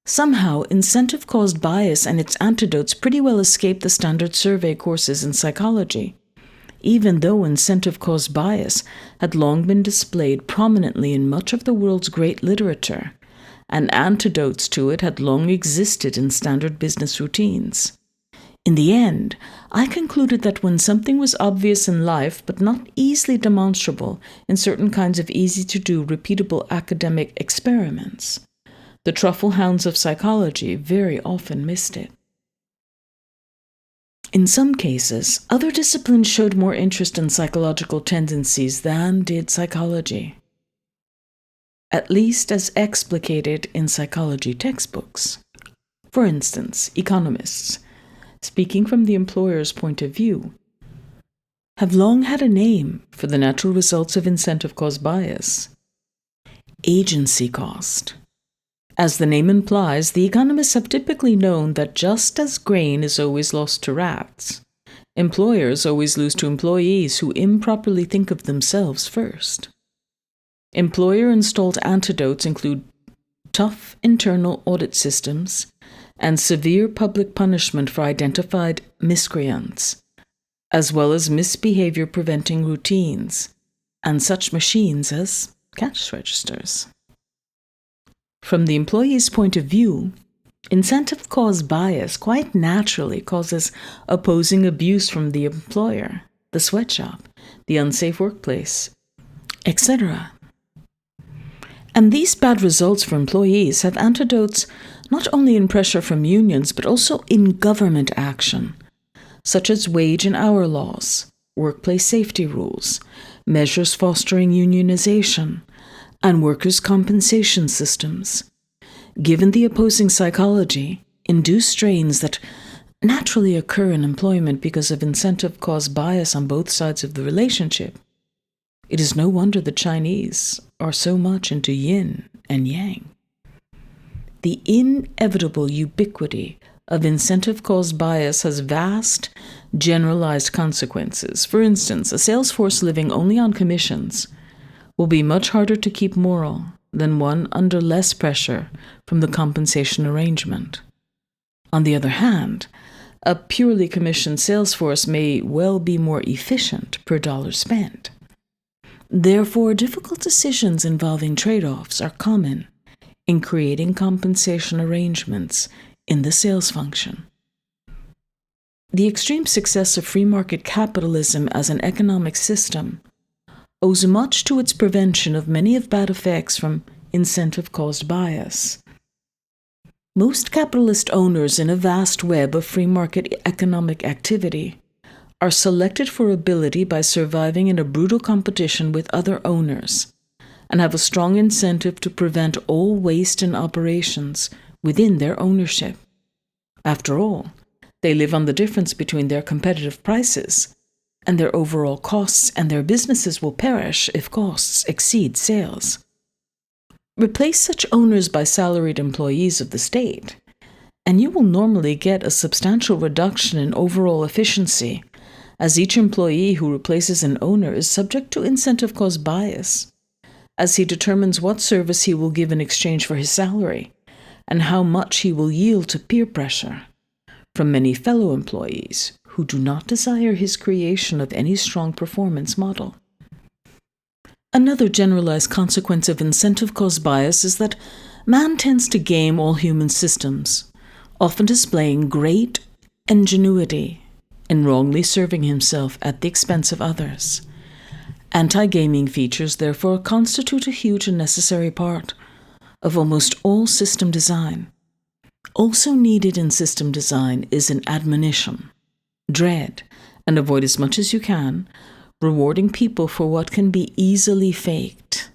Speaker 1: Somehow, incentive-caused bias and its antidotes pretty well escaped the standard survey courses in psychology, even though incentive-caused bias had long been displayed prominently in much of the world's great literature, and antidotes to it had long existed in standard business routines. In the end, I concluded that when something was obvious in life but not easily demonstrable in certain kinds of easy-to-do, repeatable academic experiments, the truffle hounds of psychology very often missed it. In some cases, other disciplines showed more interest in psychological tendencies than did psychology, at least as explicated in psychology textbooks. For instance, economists, speaking from the employer's point of view, have long had a name for the natural results of incentive-caused bias. agency cost. As the name implies, the economists have typically known that just as grain is always lost to rats, employers always lose to employees who improperly think of themselves first. Employer-installed antidotes include tough internal audit systems and severe public punishment for identified miscreants, as well as misbehavior preventing routines and such machines as cash registers. From the employee's point of view, incentive cost bias quite naturally causes opposing abuse from the employer, the sweatshop, the unsafe workplace, etc. And these bad results for employees have antidotes not only in pressure from unions but also in government action, such as wage and hour laws, workplace safety rules, measures fostering unionization, and workers' compensation systems. Given the opposing psychology, induced strains that naturally occur in employment because of incentive cost bias on both sides of the relationship, it is no wonder the Chinese are so much into yin and yang. The inevitable ubiquity of incentive cost bias has vast, generalized consequences. For instance, a sales force living only on commissions will be much harder to keep moral than one under less pressure from the compensation arrangement. On the other hand, a purely commissioned sales force may well be more efficient per dollar spent. Therefore, difficult decisions involving trade-offs are common in creating compensation arrangements in the sales function. The extreme success of free market capitalism as an economic system owes much to its prevention of many of bad effects from incentive-caused bias. Most capitalist owners in a vast web of free market economic activity are selected for ability by surviving in a brutal competition with other owners, and have a strong incentive to prevent all waste in operations within their ownership. After all, they live on the difference between their competitive prices and their overall costs, and their businesses will perish if costs exceed sales. Replace such owners by salaried employees of the state, and you will normally get a substantial reduction in overall efficiency, as each employee who replaces an owner is subject to incentive cost bias, as he determines what service he will give in exchange for his salary, and how much he will yield to peer pressure from many fellow employees who do not desire his creation of any strong performance model. Another generalized consequence of incentive cost bias is that man tends to game all human systems, often displaying great ingenuity in wrongly serving himself at the expense of others. Anti-gaming features, therefore, constitute a huge and necessary part of almost all system design. Also needed in system design is an admonition, dread, and avoid as much as you can rewarding people for what can be easily faked.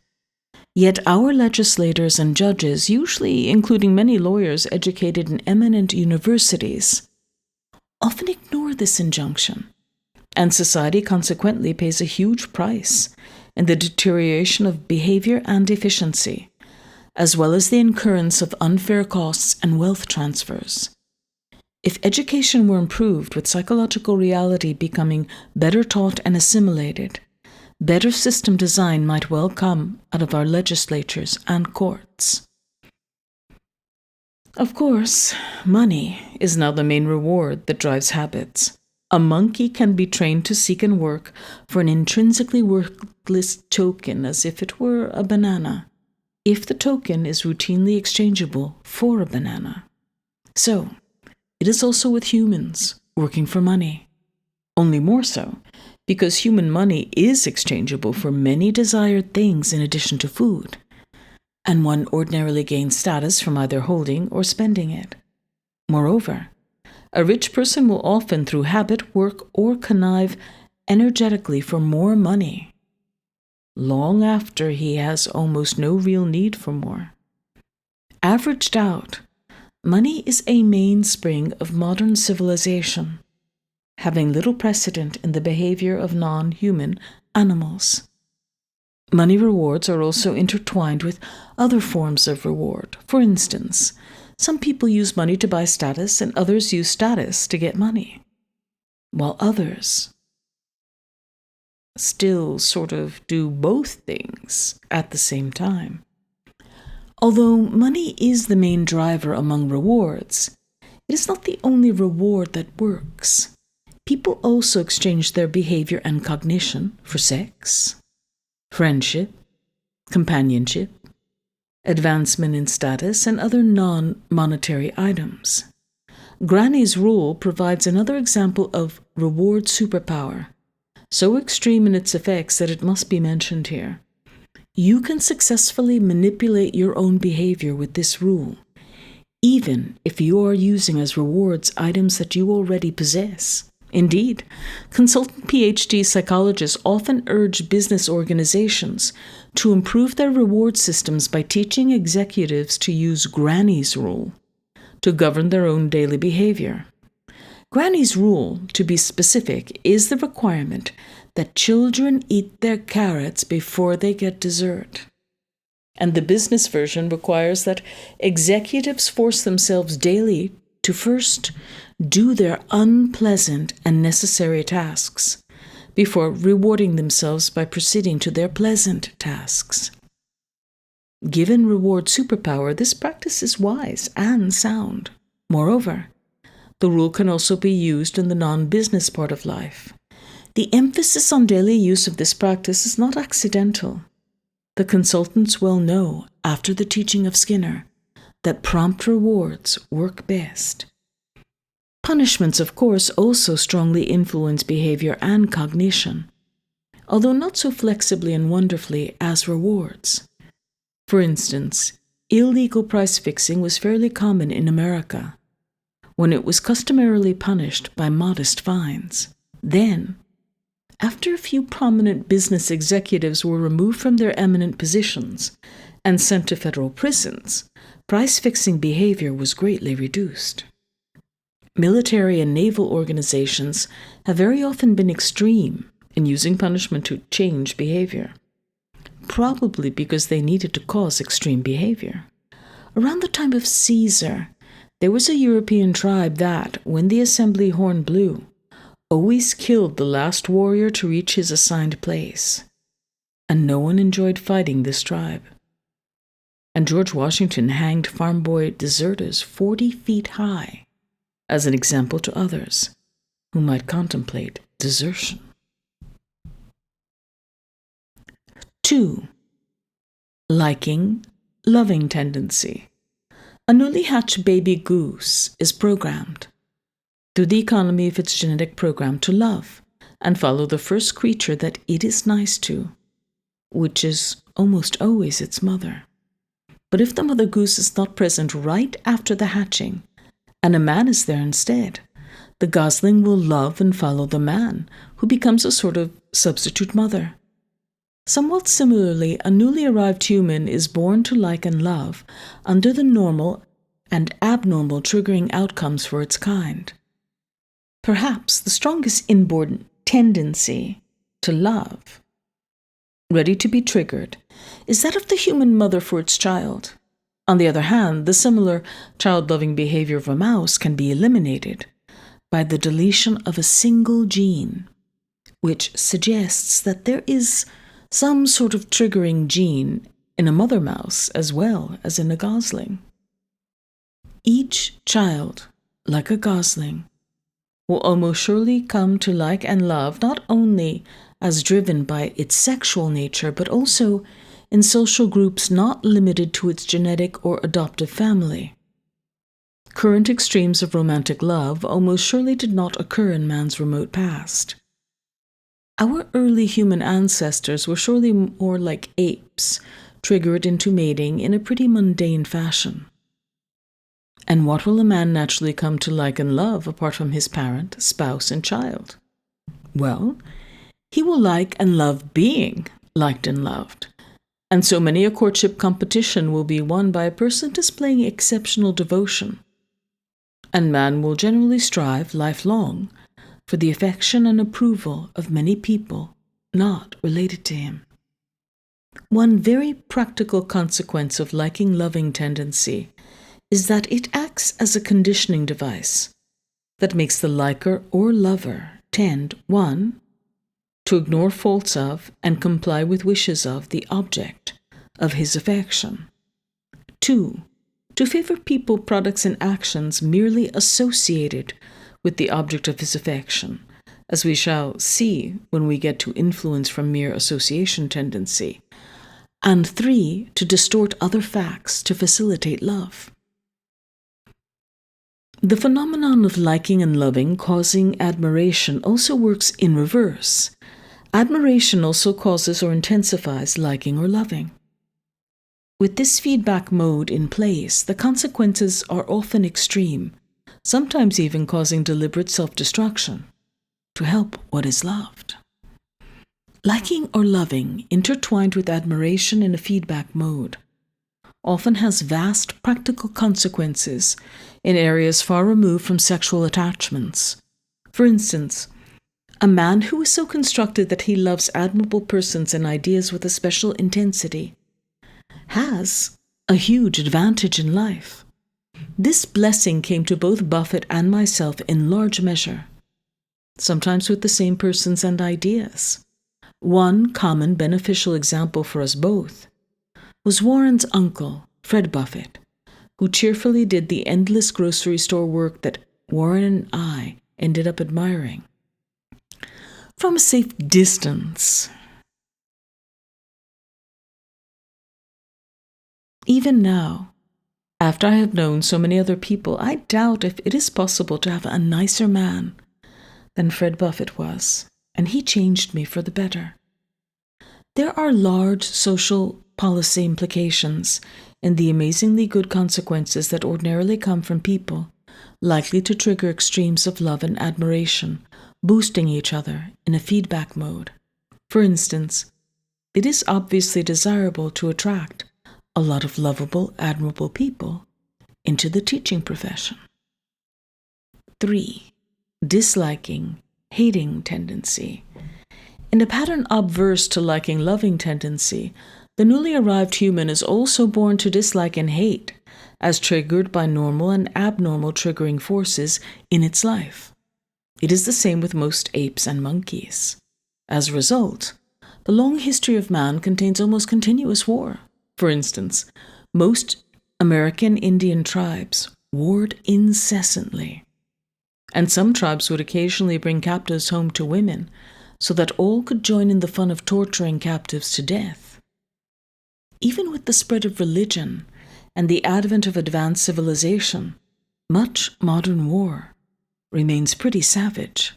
Speaker 1: Yet our legislators and judges, usually including many lawyers educated in eminent universities, often ignore this injunction, and society consequently pays a huge price in the deterioration of behavior and efficiency, as well as the incurrence of unfair costs and wealth transfers. If education were improved with psychological reality becoming better taught and assimilated, better system design might well come out of our legislatures and courts. Of course, money is now the main reward that drives habits. A monkey can be trained to seek and work for an intrinsically worthless token as if it were a banana, if the token is routinely exchangeable for a banana. So, it is also with humans working for money. Only more so, because human money is exchangeable for many desired things in addition to food, and one ordinarily gains status from either holding or spending it. Moreover, a rich person will often, through habit, work, or connive energetically for more money, long after he has almost no real need for more. Averaged out, money is a mainspring of modern civilization, having little precedent in the behavior of non-human animals. Money rewards are also intertwined with other forms of reward. For instance, some people use money to buy status and others use status to get money, while others still sort of do both things at the same time. Although money is the main driver among rewards, it is not the only reward that works. People also exchange their behavior and cognition for sex, friendship, companionship, advancement in status, and other non-monetary items. Granny's rule provides another example of reward superpower, so extreme in its effects that it must be mentioned here. You can successfully manipulate your own behavior with this rule, even if you are using as rewards items that you already possess. Indeed, consultant PhD psychologists often urge business organizations to improve their reward systems by teaching executives to use Granny's rule to govern their own daily behavior. Granny's rule, to be specific, is the requirement that children eat their carrots before they get dessert. And the business version requires that executives force themselves daily to first do their unpleasant and necessary tasks before rewarding themselves by proceeding to their pleasant tasks. Given reward superpower, this practice is wise and sound. Moreover, the rule can also be used in the non-business part of life. The emphasis on daily use of this practice is not accidental. The consultants well know, after the teaching of Skinner, that prompt rewards work best. Punishments, of course, also strongly influence behavior and cognition, although not so flexibly and wonderfully as rewards. For instance, illegal price fixing was fairly common in America, when it was customarily punished by modest fines. Then, after a few prominent business executives were removed from their eminent positions and sent to federal prisons, price-fixing behavior was greatly reduced. Military and naval organizations have very often been extreme in using punishment to change behavior, probably because they needed to cause extreme behavior. Around the time of Caesar, there was a European tribe that, when the assembly horn blew, always killed the last warrior to reach his assigned place, and no one enjoyed fighting this tribe. And George Washington hanged farm boy deserters 40 feet high as an example to others who might contemplate desertion. 2. Liking, loving tendency. A newly hatched baby goose is programmed, through the economy of its genetic program, to love and follow the first creature that it is nice to, which is almost always its mother. But if the mother goose is not present right after the hatching, and a man is there instead, the gosling will love and follow the man, who becomes a sort of substitute mother. Somewhat similarly, a newly arrived human is born to like and love under the normal and abnormal triggering outcomes for its kind. Perhaps the strongest inborn tendency to love, ready to be triggered, is that of the human mother for its child. On the other hand, the similar child-loving behavior of a mouse can be eliminated by the deletion of a single gene, which suggests that there is some sort of triggering gene in a mother mouse as well as in a gosling. Each child, like a gosling, will almost surely come to like and love not only as driven by its sexual nature, but also in social groups not limited to its genetic or adoptive family. Current extremes of romantic love almost surely did not occur in man's remote past. Our early human ancestors were surely more like apes, triggered into mating in a pretty mundane fashion. And what will a man naturally come to like and love apart from his parent, spouse, and child? Well, he will like and love being liked and loved. And so many a courtship competition will be won by a person displaying exceptional devotion. And man will generally strive lifelong for the affection and approval of many people not related to him. One very practical consequence of liking loving tendency is that it acts as a conditioning device that makes the liker or lover tend 1. to ignore faults of and comply with wishes of the object of his affection, 2. to favor people, products, and actions merely associated with the object of his affection, as we shall see when we get to influence from mere association tendency, and 3. to distort other facts to facilitate love. The phenomenon of liking and loving causing admiration also works in reverse. Admiration also causes or intensifies liking or loving. With this feedback mode in place, the consequences are often extreme, sometimes even causing deliberate self-destruction to help what is loved. Liking or loving, intertwined with admiration in a feedback mode, often has vast practical consequences in areas far removed from sexual attachments. For instance, a man who is so constructed that he loves admirable persons and ideas with a special intensity has a huge advantage in life. This blessing came to both Buffett and myself in large measure, sometimes with the same persons and ideas. One common beneficial example for us both was Warren's uncle, Fred Buffett, who cheerfully did the endless grocery store work that Warren and I ended up admiring from a safe distance. Even now, after I have known so many other people, I doubt if it is possible to have a nicer man than Fred Buffett was, and he changed me for the better. There are large social policy implications in the amazingly good consequences that ordinarily come from people likely to trigger extremes of love and admiration, boosting each other in a feedback mode. For instance, it is obviously desirable to attract a lot of lovable, admirable people into the teaching profession. 3. Disliking, hating tendency. In a pattern obverse to liking, loving tendency, the newly arrived human is also born to dislike and hate, as triggered by normal and abnormal triggering forces in its life. It is the same with most apes and monkeys. As a result, the long history of man contains almost continuous war. For instance, most American Indian tribes warred incessantly, and some tribes would occasionally bring captives home to women so that all could join in the fun of torturing captives to death. Even with the spread of religion and the advent of advanced civilization, much modern war remains pretty savage.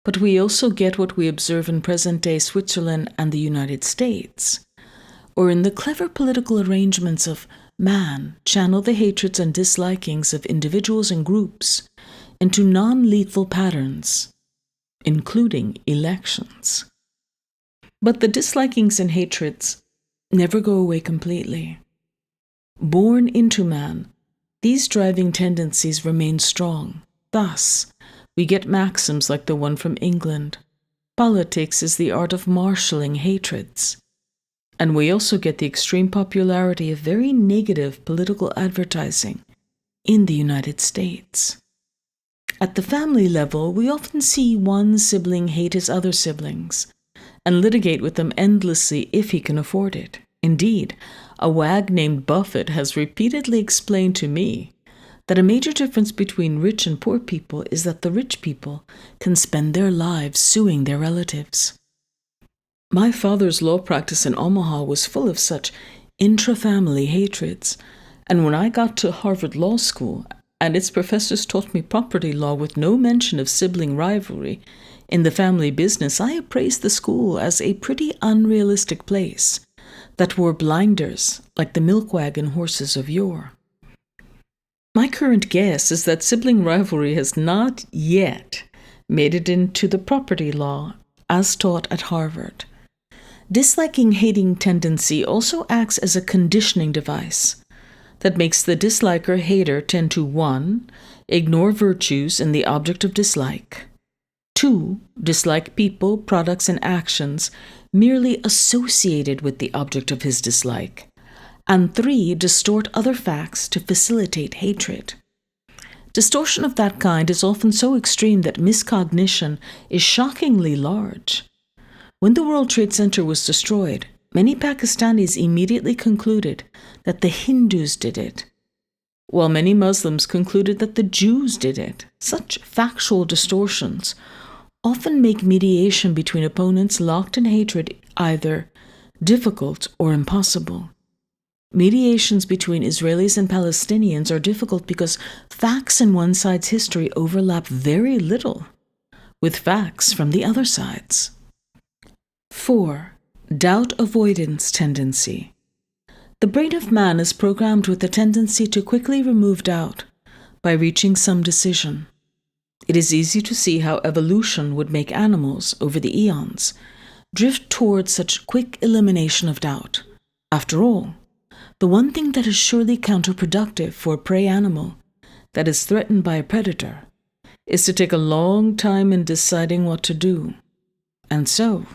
Speaker 1: But we also get what we observe in present-day Switzerland and the United States, or in the clever political arrangements of man channel the hatreds and dislikings of individuals and groups into non-lethal patterns, including elections. But the dislikings and hatreds never go away completely. Born into man, these driving tendencies remain strong. Thus, we get maxims like the one from England: politics is the art of marshalling hatreds. And we also get the extreme popularity of very negative political advertising in the United States. At the family level, we often see one sibling hate his other siblings and litigate with them endlessly if he can afford it. Indeed, a wag named Buffett has repeatedly explained to me that a major difference between rich and poor people is that the rich people can spend their lives suing their relatives. My father's law practice in Omaha was full of such intra-family hatreds, and when I got to Harvard Law School and its professors taught me property law with no mention of sibling rivalry in the family business, I appraised the school as a pretty unrealistic place that wore blinders like the milk wagon horses of yore. My current guess is that sibling rivalry has not yet made it into the property law as taught at Harvard. Disliking hating tendency also acts as a conditioning device that makes the disliker-hater tend to 1. Ignore virtues in the object of dislike, 2. Dislike people, products, and actions merely associated with the object of his dislike, and 3, distort other facts to facilitate hatred. Distortion of that kind is often so extreme that miscognition is shockingly large. When the World Trade Center was destroyed, many Pakistanis immediately concluded that the Hindus did it, while many Muslims concluded that the Jews did it. Such factual distortions often make mediation between opponents locked in hatred either difficult or impossible. Mediations between Israelis and Palestinians are difficult because facts in one side's history overlap very little with facts from the other side's. 4. Doubt avoidance tendency. The brain of man is programmed with a tendency to quickly remove doubt by reaching some decision. It is easy to see how evolution would make animals, over the eons, drift towards such quick elimination of doubt. After all, the one thing that is surely counterproductive for a prey animal that is threatened by a predator is to take a long time in deciding what to do. And so,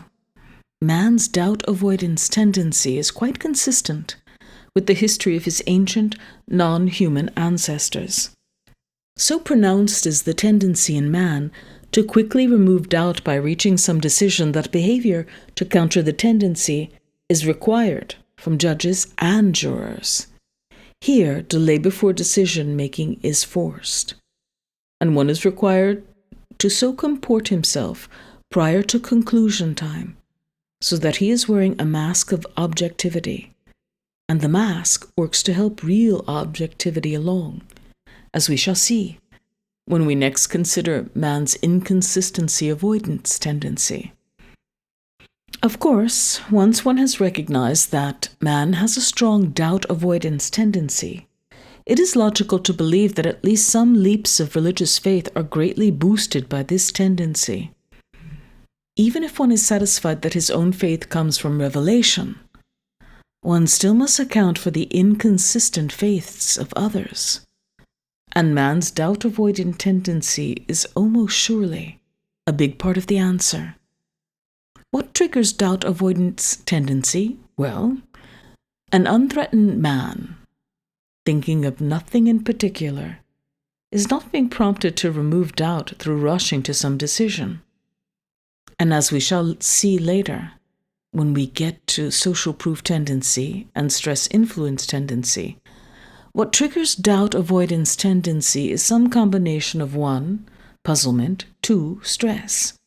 Speaker 1: man's doubt avoidance tendency is quite consistent with the history of his ancient, non-human ancestors. So pronounced is the tendency in man to quickly remove doubt by reaching some decision that behavior to counter the tendency is required from judges and jurors. Here, delay before decision-making is forced, and one is required to so comport himself prior to conclusion time so that he is wearing a mask of objectivity, and the mask works to help real objectivity along, as we shall see when we next consider man's inconsistency avoidance tendency. Of course, once one has recognized that man has a strong doubt avoidance tendency, it is logical to believe that at least some leaps of religious faith are greatly boosted by this tendency. Even if one is satisfied that his own faith comes from revelation, one still must account for the inconsistent faiths of others. And man's doubt-avoidant tendency is almost surely a big part of the answer. What triggers doubt-avoidance tendency? Well, an unthreatened man, thinking of nothing in particular, is not being prompted to remove doubt through rushing to some decision. And as we shall see later, when we get to social proof tendency and stress influence tendency, what triggers doubt avoidance tendency is some combination of 1, puzzlement, 2, stress.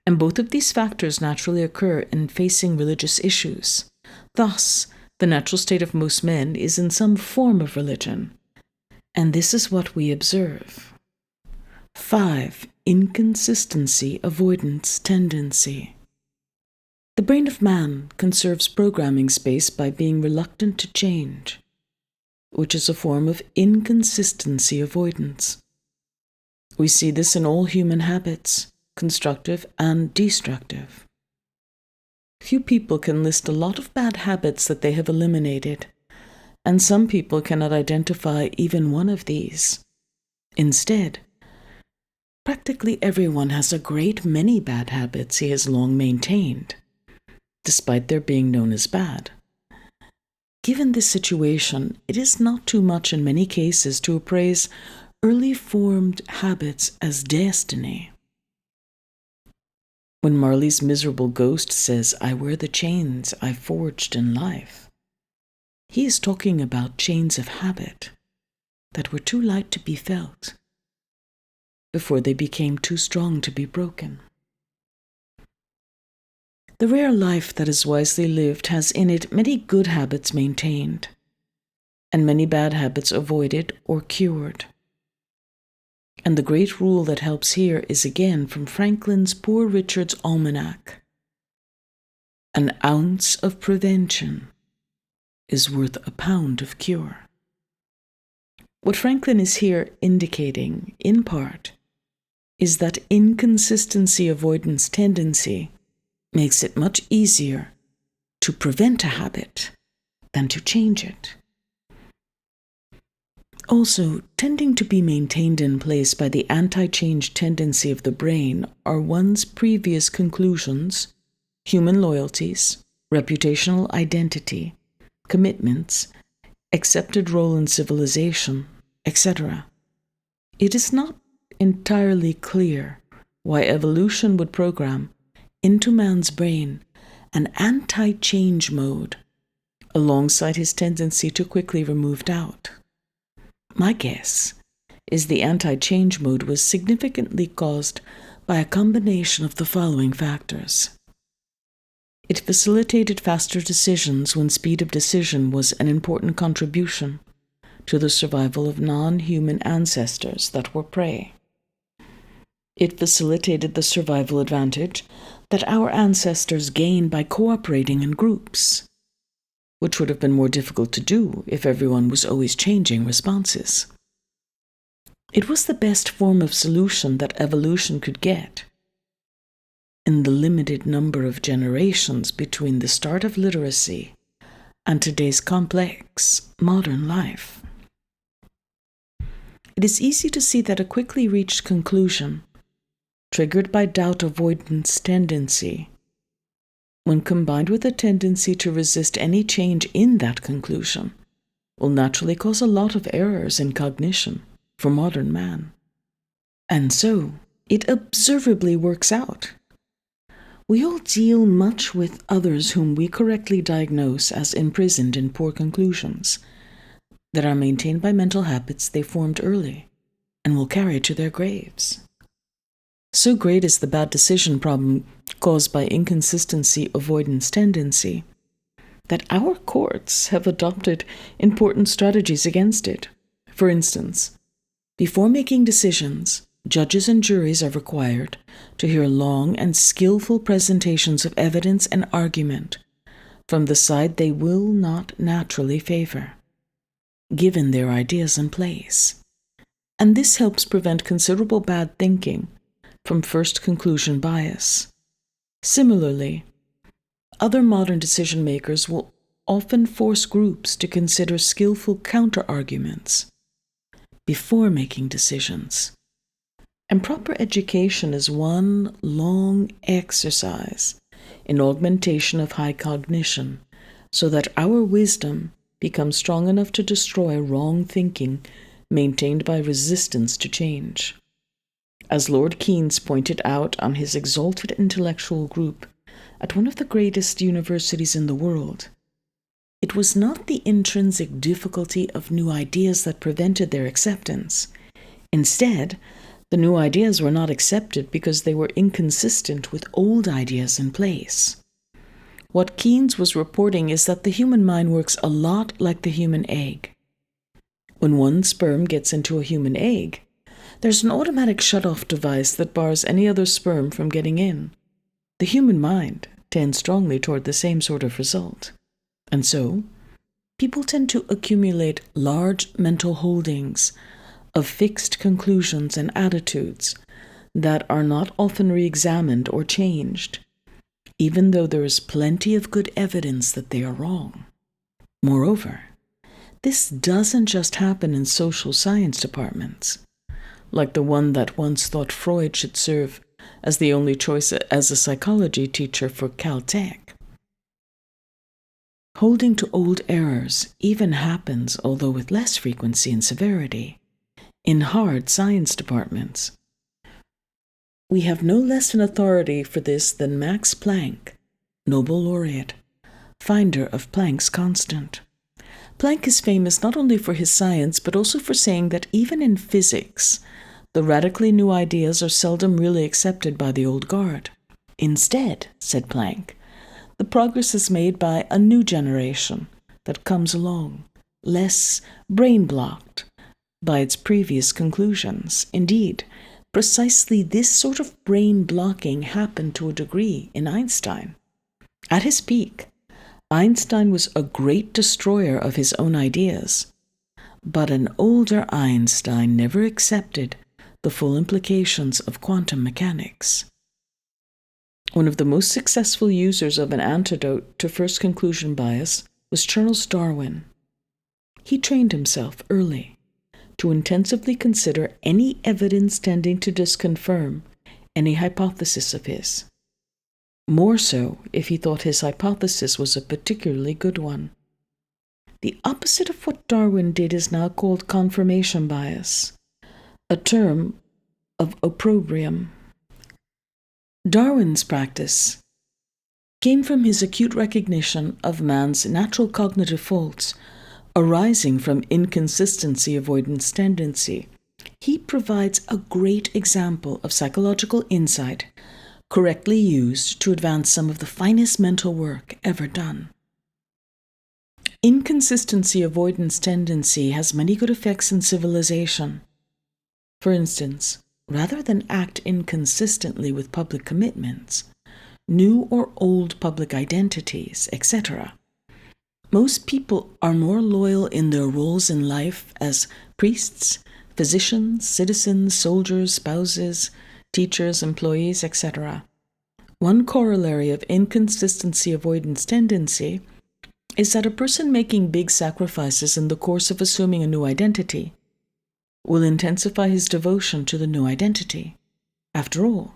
Speaker 1: And both of these factors naturally occur in facing religious issues. Thus, the natural state of most men is in some form of religion. And this is what we observe. 5. Inconsistency avoidance tendency. The brain of man conserves programming space by being reluctant to change, which is a form of inconsistency avoidance. We see this in all human habits, constructive and destructive. Few people can list a lot of bad habits that they have eliminated, and some people cannot identify even one of these. Instead, practically everyone has a great many bad habits he has long maintained, despite their being known as bad. Given this situation, it is not too much in many cases to appraise early formed habits as destiny. When Marley's miserable ghost says, "I wear the chains I forged in life," he is talking about chains of habit that were too light to be felt before they became too strong to be broken. The rare life that is wisely lived has in it many good habits maintained, and many bad habits avoided or cured. And the great rule that helps here is again from Franklin's Poor Richard's Almanac. An ounce of prevention is worth a pound of cure. What Franklin is here indicating, in part, is that inconsistency avoidance tendency makes it much easier to prevent a habit than to change it. Also, tending to be maintained in place by the anti-change tendency of the brain are one's previous conclusions, human loyalties, reputational identity, commitments, accepted role in civilization, etc. It is not entirely clear why evolution would program into man's brain an anti-change mode alongside his tendency to quickly remove doubt. My guess is the anti-change mode was significantly caused by a combination of the following factors. It facilitated faster decisions when speed of decision was an important contribution to the survival of non-human ancestors that were prey. It facilitated the survival advantage that our ancestors gained by cooperating in groups, which would have been more difficult to do if everyone was always changing responses. It was the best form of solution that evolution could get in the limited number of generations between the start of literacy and today's complex modern life. It is easy to see that a quickly reached conclusion, triggered by doubt avoidance tendency, when combined with a tendency to resist any change in that conclusion, will naturally cause a lot of errors in cognition for modern man. And so, it observably works out. We all deal much with others whom we correctly diagnose as imprisoned in poor conclusions that are maintained by mental habits they formed early and will carry to their graves. So great is the bad decision problem caused by inconsistency avoidance tendency that our courts have adopted important strategies against it. For instance, before making decisions, judges and juries are required to hear long and skillful presentations of evidence and argument from the side they will not naturally favor, given their ideas in place. And this helps prevent considerable bad thinking from first conclusion bias. Similarly, other modern decision makers will often force groups to consider skillful counter-arguments before making decisions. And proper education is one long exercise in augmentation of high cognition, so that our wisdom becomes strong enough to destroy wrong thinking maintained by resistance to change. As Lord Keynes pointed out on his exalted intellectual group at one of the greatest universities in the world, it was not the intrinsic difficulty of new ideas that prevented their acceptance. Instead, the new ideas were not accepted because they were inconsistent with old ideas in place. What Keynes was reporting is that the human mind works a lot like the human egg. When one sperm gets into a human egg, there's an automatic shut-off device that bars any other sperm from getting in. The human mind tends strongly toward the same sort of result. And so, people tend to accumulate large mental holdings of fixed conclusions and attitudes that are not often re-examined or changed, even though there is plenty of good evidence that they are wrong. Moreover, this doesn't just happen in social science departments, like the one that once thought Freud should serve as the only choice as a psychology teacher for Caltech. Holding to old errors even happens, although with less frequency and severity, in hard science departments. We have no less an authority for this than Max Planck, Nobel laureate, finder of Planck's constant. Planck is famous not only for his science, but also for saying that even in physics, the radically new ideas are seldom really accepted by the old guard. Instead, said Planck, the progress is made by a new generation that comes along, less brain-blocked by its previous conclusions. Indeed, precisely this sort of brain blocking happened to a degree in Einstein. At his peak, Einstein was a great destroyer of his own ideas, but an older Einstein never accepted the full implications of quantum mechanics. One of the most successful users of an antidote to first conclusion bias was Charles Darwin. He trained himself early to intensively consider any evidence tending to disconfirm any hypothesis of his. more so if he thought his hypothesis was a particularly good one. The opposite of what Darwin did is now called confirmation bias, a term of opprobrium. Darwin's practice came from his acute recognition of man's natural cognitive faults arising from inconsistency avoidance tendency. He provides a great example of psychological insight correctly used to advance some of the finest mental work ever done. Inconsistency avoidance tendency has many good effects in civilization. For instance, rather than act inconsistently with public commitments, new or old public identities, etc., most people are more loyal in their roles in life as priests, physicians, citizens, soldiers, spouses, teachers, employees, etc. One corollary of inconsistency avoidance tendency is that a person making big sacrifices in the course of assuming a new identity will intensify his devotion to the new identity. After all,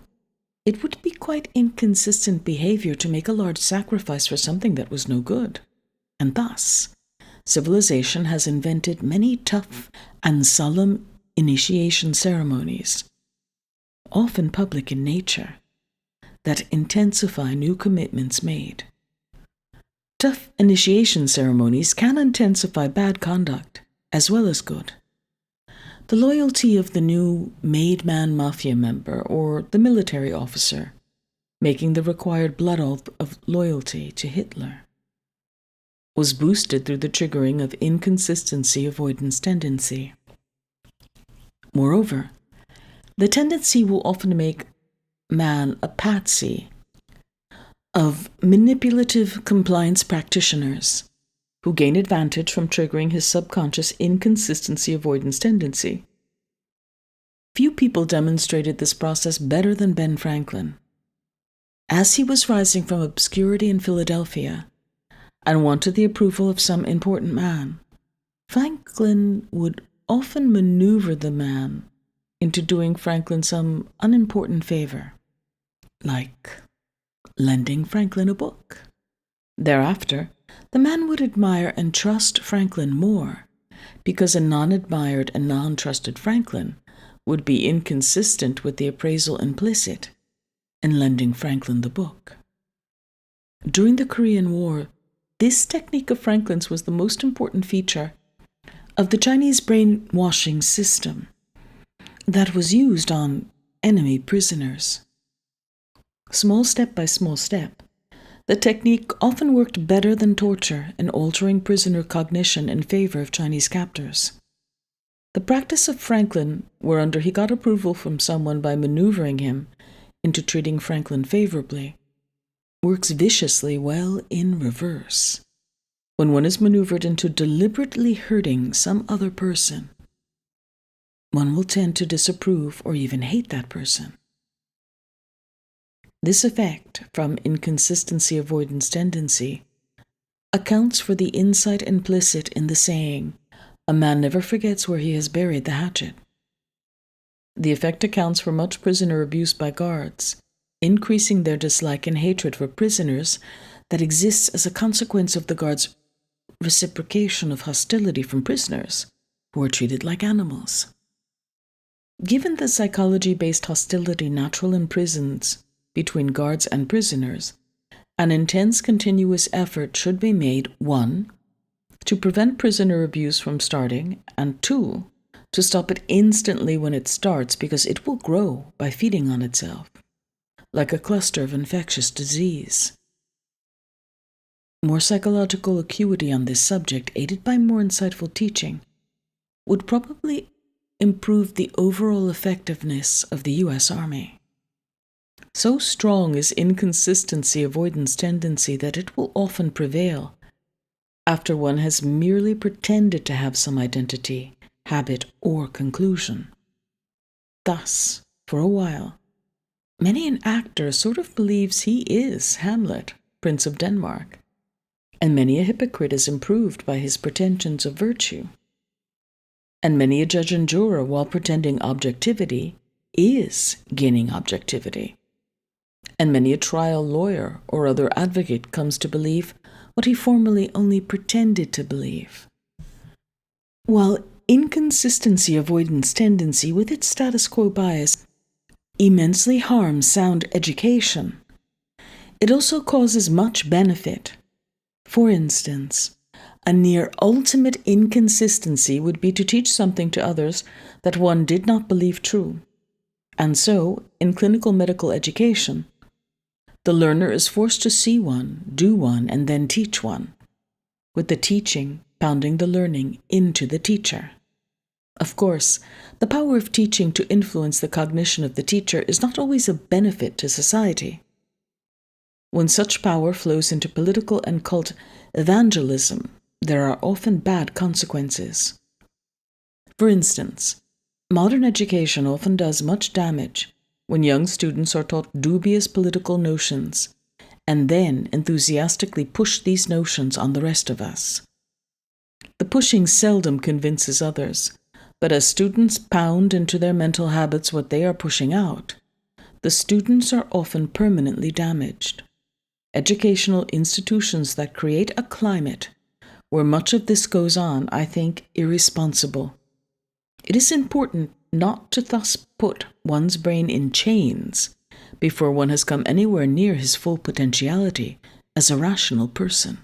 Speaker 1: it would be quite inconsistent behavior to make a large sacrifice for something that was no good. And thus, civilization has invented many tough and solemn initiation ceremonies, often public in nature, that intensify new commitments made. Tough initiation ceremonies can intensify bad conduct as well as good. The loyalty of the new made-man mafia member or the military officer, making the required blood oath of loyalty to Hitler, was boosted through the triggering of inconsistency avoidance tendency. Moreover, the tendency will often make man a patsy of manipulative compliance practitioners who gain advantage from triggering his subconscious inconsistency avoidance tendency. Few people demonstrated this process better than Ben Franklin. As he was rising from obscurity in Philadelphia and wanted the approval of some important man, Franklin would often maneuver the man into doing Franklin some unimportant favor, like lending Franklin a book. Thereafter, the man would admire and trust Franklin more, because a non-admired and non-trusted Franklin would be inconsistent with the appraisal implicit in lending Franklin the book. During the Korean War, this technique of Franklin's was the most important feature of the Chinese brainwashing system that was used on enemy prisoners. Small step by small step, the technique often worked better than torture in altering prisoner cognition in favor of Chinese captors. The practice of Franklin, whereunder he got approval from someone by maneuvering him into treating Franklin favorably, works viciously well in reverse. When one is maneuvered into deliberately hurting some other person, one will tend to disapprove or even hate that person. This effect from inconsistency avoidance tendency accounts for the insight implicit in the saying, "A man never forgets where he has buried the hatchet." The effect accounts for much prisoner abuse by guards, increasing their dislike and hatred for prisoners that exists as a consequence of the guards' reciprocation of hostility from prisoners who are treated like animals. Given the psychology-based hostility natural in prisons between guards and prisoners, an intense continuous effort should be made, 1, to prevent prisoner abuse from starting, and 2, to stop it instantly when it starts, because it will grow by feeding on itself, like a cluster of infectious disease. More psychological acuity on this subject, aided by more insightful teaching, would probably improve the overall effectiveness of the U.S. Army. So strong is inconsistency avoidance tendency that it will often prevail after one has merely pretended to have some identity, habit, or conclusion. Thus, for a while, many an actor sort of believes he is Hamlet, Prince of Denmark, and many a hypocrite is improved by his pretensions of virtue. And many a judge and juror, while pretending objectivity, is gaining objectivity. and many a trial lawyer or other advocate comes to believe what he formerly only pretended to believe. While inconsistency avoidance tendency with its status quo bias immensely harms sound education, it also causes much benefit. For instance, a near ultimate inconsistency would be to teach something to others that one did not believe true. And so, in clinical medical education, the learner is forced to see one, do one, and then teach one, with the teaching pounding the learning into the teacher. Of course, the power of teaching to influence the cognition of the teacher is not always a benefit to society. When such power flows into political and cult evangelism, there are often bad consequences. For instance, modern education often does much damage when young students are taught dubious political notions and then enthusiastically push these notions on the rest of us. The pushing seldom convinces others, but as students pound into their mental habits what they are pushing out, the students are often permanently damaged. Educational institutions that create a climate where much of this goes on, I think, irresponsible. It is important not to thus put one's brain in chains before one has come anywhere near his full potentiality as a rational person.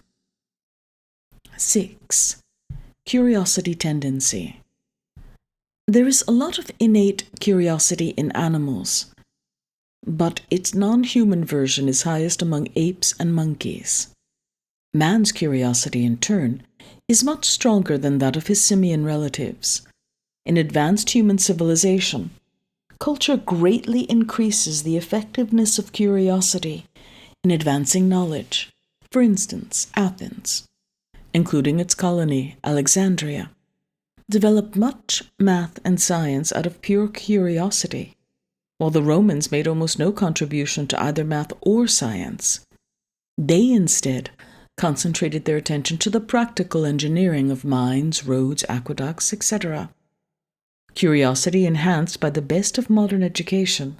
Speaker 1: 6. Curiosity tendency. There is a lot of innate curiosity in animals, but its non-human version is highest among apes and monkeys. Man's curiosity, in turn, is much stronger than that of his simian relatives. In advanced human civilization, culture greatly increases the effectiveness of curiosity in advancing knowledge. For instance, Athens, including its colony, Alexandria, developed much math and science out of pure curiosity, while the Romans made almost no contribution to either math or science. They instead concentrated their attention to the practical engineering of mines, roads, aqueducts, etc. Curiosity enhanced by the best of modern education,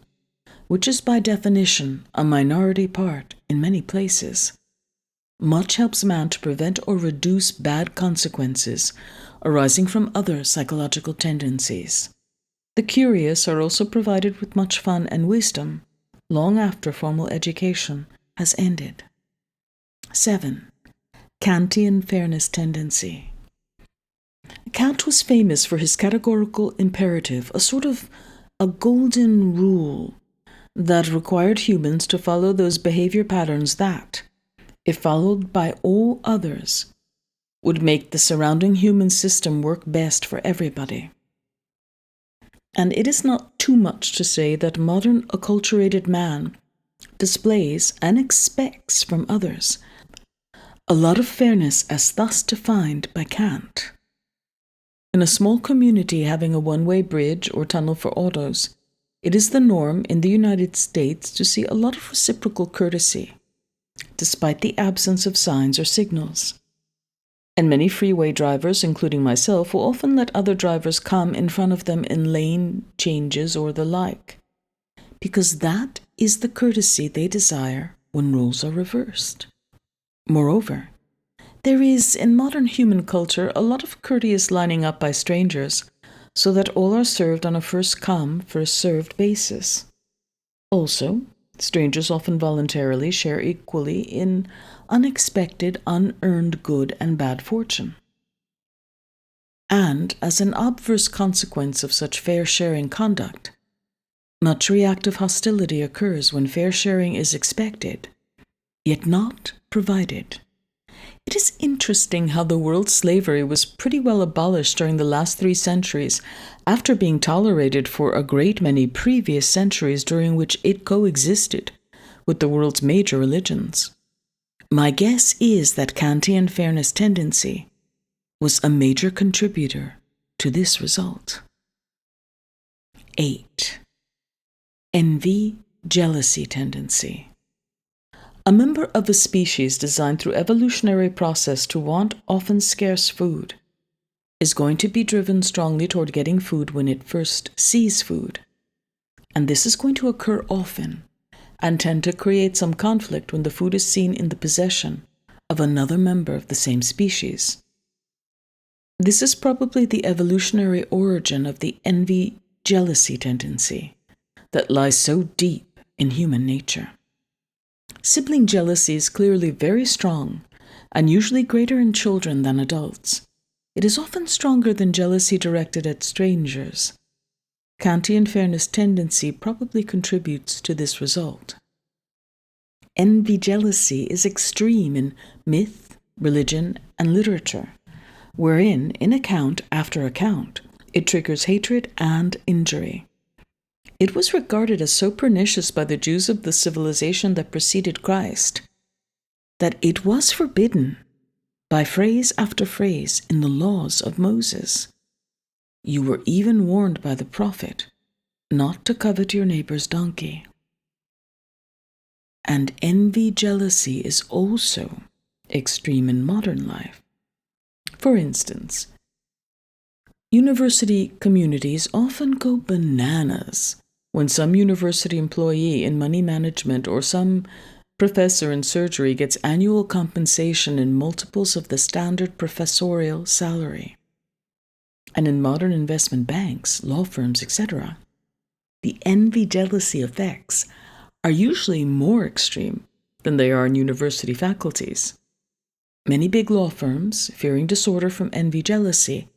Speaker 1: which is by definition a minority part in many places, much helps man to prevent or reduce bad consequences arising from other psychological tendencies. The curious are also provided with much fun and wisdom long after formal education has ended. 7. Kantian fairness tendency. Kant was famous for his categorical imperative, a sort of a golden rule that required humans to follow those behavior patterns that, if followed by all others, would make the surrounding human system work best for everybody. And it is not too much to say that modern acculturated man displays and expects from others a lot of fairness as thus defined by Kant. In a small community having a one-way bridge or tunnel for autos, it is the norm in the United States to see a lot of reciprocal courtesy, despite the absence of signs or signals. And many freeway drivers, including myself, will often let other drivers come in front of them in lane changes or the like, because that is the courtesy they desire when roles are reversed. Moreover, there is, in modern human culture, a lot of courteous lining up by strangers, so that all are served on a first-come, first-served basis. Also, strangers often voluntarily share equally in unexpected, unearned good and bad fortune. And, as an obverse consequence of such fair-sharing conduct, much reactive hostility occurs when fair sharing is expected, yet not provided. It is interesting how the world's slavery was pretty well abolished during the last 3 centuries, after being tolerated for a great many previous centuries during which it coexisted with the world's major religions. My guess is that Kantian fairness tendency was a major contributor to this result. 8. Envy, jealousy tendency. A member of a species designed through evolutionary process to want often scarce food is going to be driven strongly toward getting food when it first sees food. And this is going to occur often and tend to create some conflict when the food is seen in the possession of another member of the same species. This is probably the evolutionary origin of the envy-jealousy tendency that lies so deep in human nature. Sibling jealousy is clearly very strong and usually greater in children than adults. It is often stronger than jealousy directed at strangers. Kantian fairness tendency probably contributes to this result. Envy-jealousy is extreme in myth, religion, and literature, wherein, in account after account, it triggers hatred and injury. It was regarded as so pernicious by the Jews of the civilization that preceded Christ that it was forbidden by phrase after phrase in the laws of Moses. You were even warned by the prophet not to covet your neighbor's donkey. And envy-jealousy is also extreme in modern life. For instance, university communities often go bananas when some university employee in money management or some professor in surgery gets annual compensation in multiples of the standard professorial salary. And in modern investment banks, law firms, etc., the envy-jealousy effects are usually more extreme than they are in university faculties. Many big law firms, fearing disorder from envy-jealousy,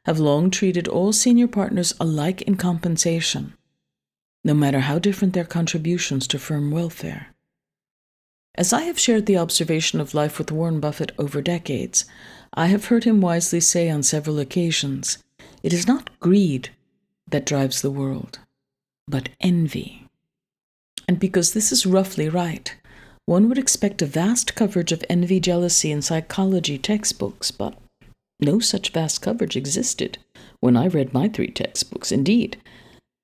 Speaker 1: have long treated all senior partners alike in compensation, no matter how different their contributions to firm welfare. As I have shared the observation of life with Warren Buffett over decades, I have heard him wisely say on several occasions, "It is not greed that drives the world, but envy." And because this is roughly right, one would expect a vast coverage of envy-jealousy in psychology textbooks, but no such vast coverage existed when I read my 3 textbooks. Indeed,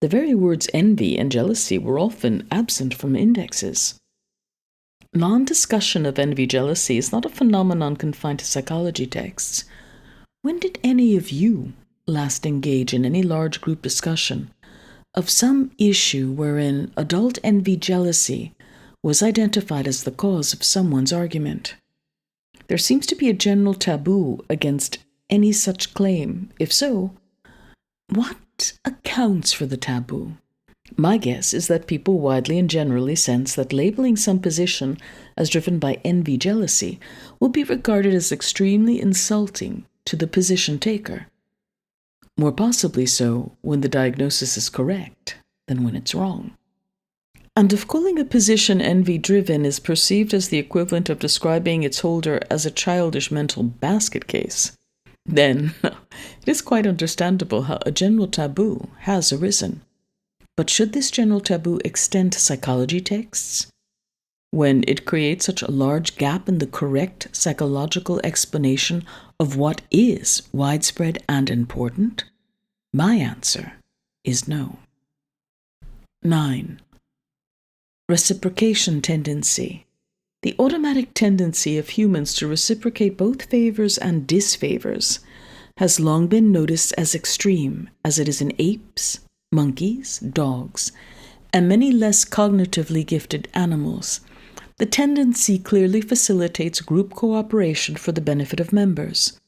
Speaker 1: the very words envy and jealousy were often absent from indexes. Non-discussion of envy-jealousy is not a phenomenon confined to psychology texts. When did any of you last engage in any large group discussion of some issue wherein adult envy-jealousy was identified as the cause of someone's argument? There seems to be a general taboo against any such claim. If so, what accounts for the taboo? My guess is that people widely and generally sense that labeling some position as driven by envy-jealousy will be regarded as extremely insulting to the position taker. More possibly so when the diagnosis is correct than when it's wrong. And if calling a position envy-driven is perceived as the equivalent of describing its holder as a childish mental basket case, then it is quite understandable how a general taboo has arisen. But should this general taboo extend to psychology texts, when it creates such a large gap in the correct psychological explanation of what is widespread and important? My answer is no. 9. Reciprocation tendency. The automatic tendency of humans to reciprocate both favors and disfavors has long been noticed as extreme as it is in apes, monkeys, dogs, and many less cognitively gifted animals. The tendency clearly facilitates group cooperation for the benefit of members.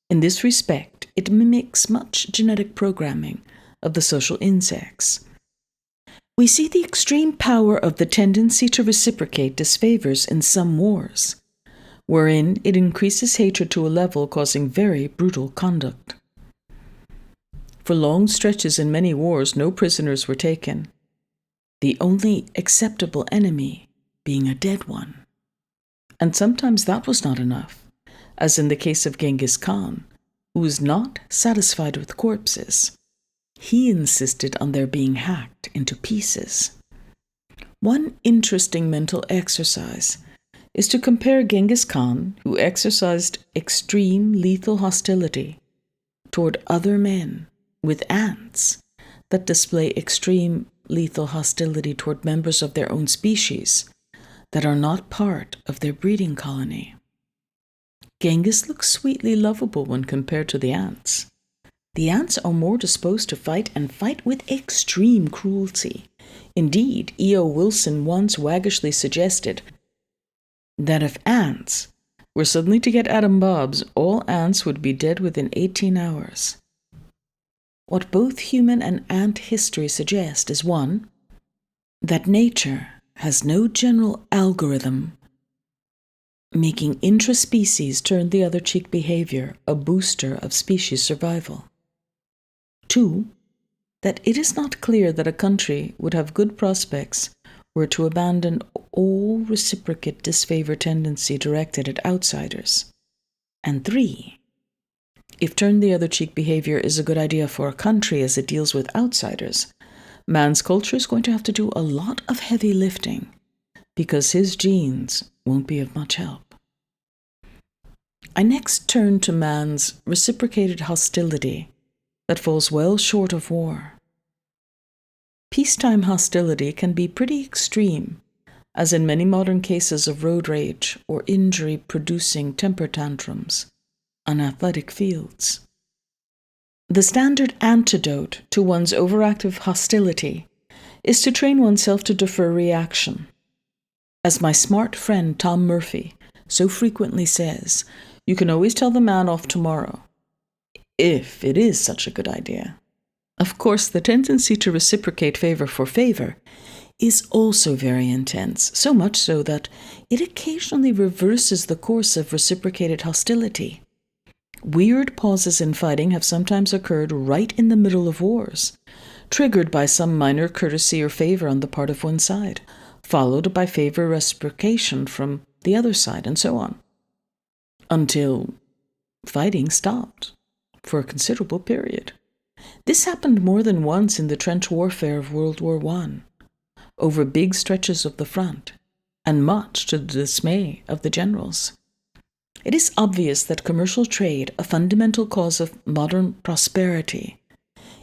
Speaker 1: In this respect, it mimics much genetic programming of the social insects. We see the extreme power of the tendency to reciprocate disfavors in some wars, wherein it increases hatred to a level causing very brutal conduct. For long stretches in many wars, no prisoners were taken, the only acceptable enemy being a dead one. And sometimes that was not enough, as in the case of Genghis Khan, who was not satisfied with corpses. He insisted on their being hacked into pieces. One interesting mental exercise is to compare Genghis Khan, who exercised extreme lethal hostility toward other men, with ants that display extreme lethal hostility toward members of their own species that are not part of their breeding colony. Genghis looks sweetly lovable when compared to the ants. The ants are more disposed to fight and fight with extreme cruelty Indeed, E.O. Wilson once waggishly suggested that if ants were suddenly to get atom bombs, all ants would be dead within 18 hours. What both human and ant history suggest is, one, that nature has no general algorithm making intraspecies turn the other cheek behavior a booster of species survival. Two, that it is not clear that a country would have good prospects were to abandon all reciprocate disfavor tendency directed at outsiders. And three, if turn the other cheek behavior is a good idea for a country as it deals with outsiders, man's culture is going to have to do a lot of heavy lifting because his genes won't be of much help. I next turn to man's reciprocated hostility that falls well short of war. Peacetime hostility can be pretty extreme, as in many modern cases of road rage or injury-producing temper tantrums on athletic fields. The standard antidote to one's overactive hostility is to train oneself to defer reaction. As my smart friend Tom Murphy so frequently says, you can always tell the man off tomorrow, if it is such a good idea. Of course, the tendency to reciprocate favor for favor is also very intense, so much so that it occasionally reverses the course of reciprocated hostility. Weird pauses in fighting have sometimes occurred right in the middle of wars, triggered by some minor courtesy or favor on the part of one side, followed by favor reciprocation from the other side, and so on, until fighting stopped for a considerable period. This happened more than once in the trench warfare of World War I, over big stretches of the front, and much to the dismay of the generals. It is obvious that commercial trade, a fundamental cause of modern prosperity,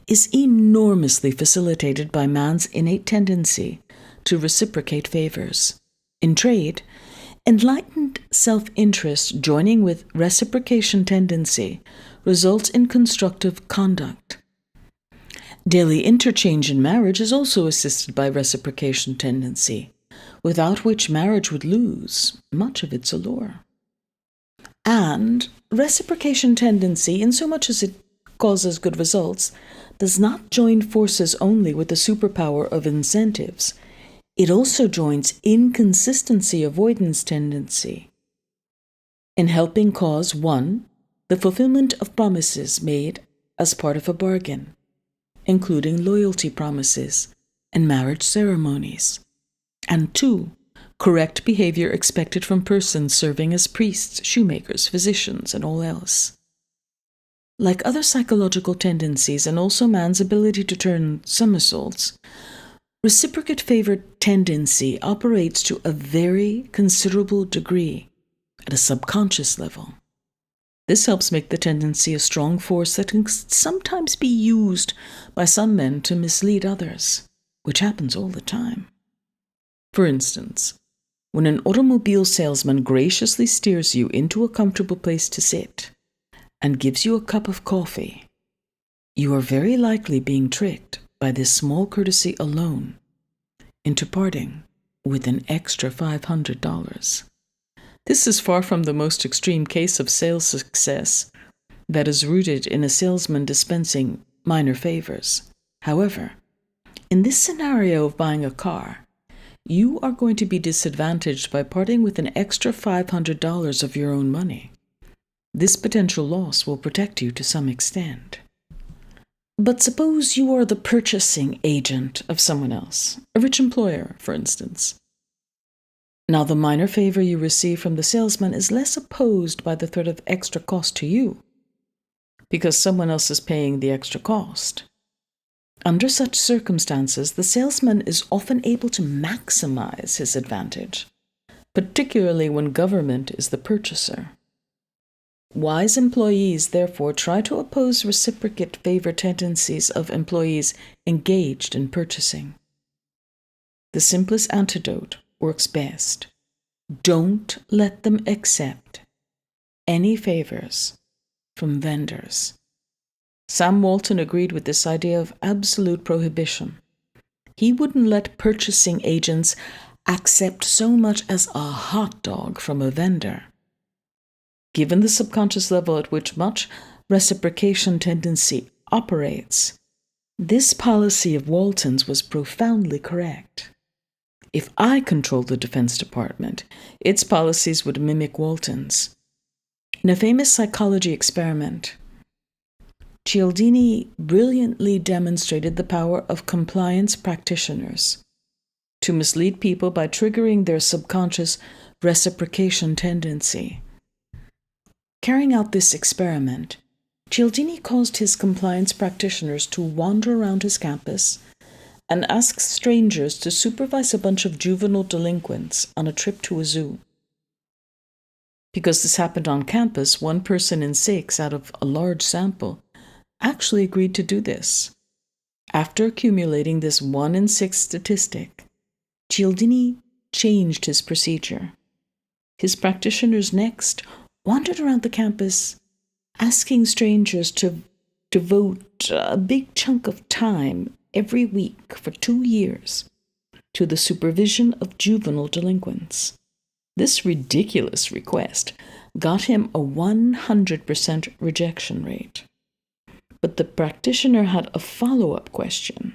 Speaker 1: is enormously facilitated by man's innate tendency to reciprocate favors. In trade, enlightened self-interest joining with reciprocation tendency results in constructive conduct. Daily interchange in marriage is also assisted by reciprocation tendency, without which marriage would lose much of its allure. And reciprocation tendency, in so much as it causes good results, does not join forces only with the superpower of incentives. It also joins inconsistency avoidance tendency in helping cause, one, the fulfillment of promises made as part of a bargain, including loyalty promises and marriage ceremonies, and two, correct behavior expected from persons serving as priests, shoemakers, physicians, and all else. Like other psychological tendencies and also man's ability to turn somersaults, reciprocate favor tendency operates to a very considerable degree at a subconscious level. This helps make the tendency a strong force that can sometimes be used by some men to mislead others, which happens all the time. For instance, when an automobile salesman graciously steers you into a comfortable place to sit and gives you a cup of coffee, you are very likely being tricked by this small courtesy alone into parting with an extra $500. This is far from the most extreme case of sales success that is rooted in a salesman dispensing minor favors. However, in this scenario of buying a car, you are going to be disadvantaged by parting with an extra $500 of your own money. This potential loss will protect you to some extent. But suppose you are the purchasing agent of someone else, a rich employer, for instance. Now, the minor favor you receive from the salesman is less opposed by the threat of extra cost to you, because someone else is paying the extra cost. Under such circumstances, the salesman is often able to maximize his advantage, particularly when government is the purchaser. Wise employees, therefore, try to oppose reciprocate favor tendencies of employees engaged in purchasing. The simplest antidote works best. Don't let them accept any favors from vendors. Sam Walton agreed with this idea of absolute prohibition. He wouldn't let purchasing agents accept so much as a hot dog from a vendor. Given the subconscious level at which much reciprocation tendency operates, this policy of Walton's was profoundly correct. If I controlled the Defense Department, its policies would mimic Walton's. In a famous psychology experiment, Cialdini brilliantly demonstrated the power of compliance practitioners to mislead people by triggering their subconscious reciprocation tendency. Carrying out this experiment, Cialdini caused his compliance practitioners to wander around his campus and ask strangers to supervise a bunch of juvenile delinquents on a trip to a zoo. Because this happened on campus, 1 person in 6 out of a large sample actually agreed to do this. After accumulating this 1 in 6 statistic, Cialdini changed his procedure. His practitioners next wandered around the campus, asking strangers to devote a big chunk of time every week for 2 years to the supervision of juvenile delinquents. This ridiculous request got him a 100% rejection rate. But the practitioner had a follow-up question.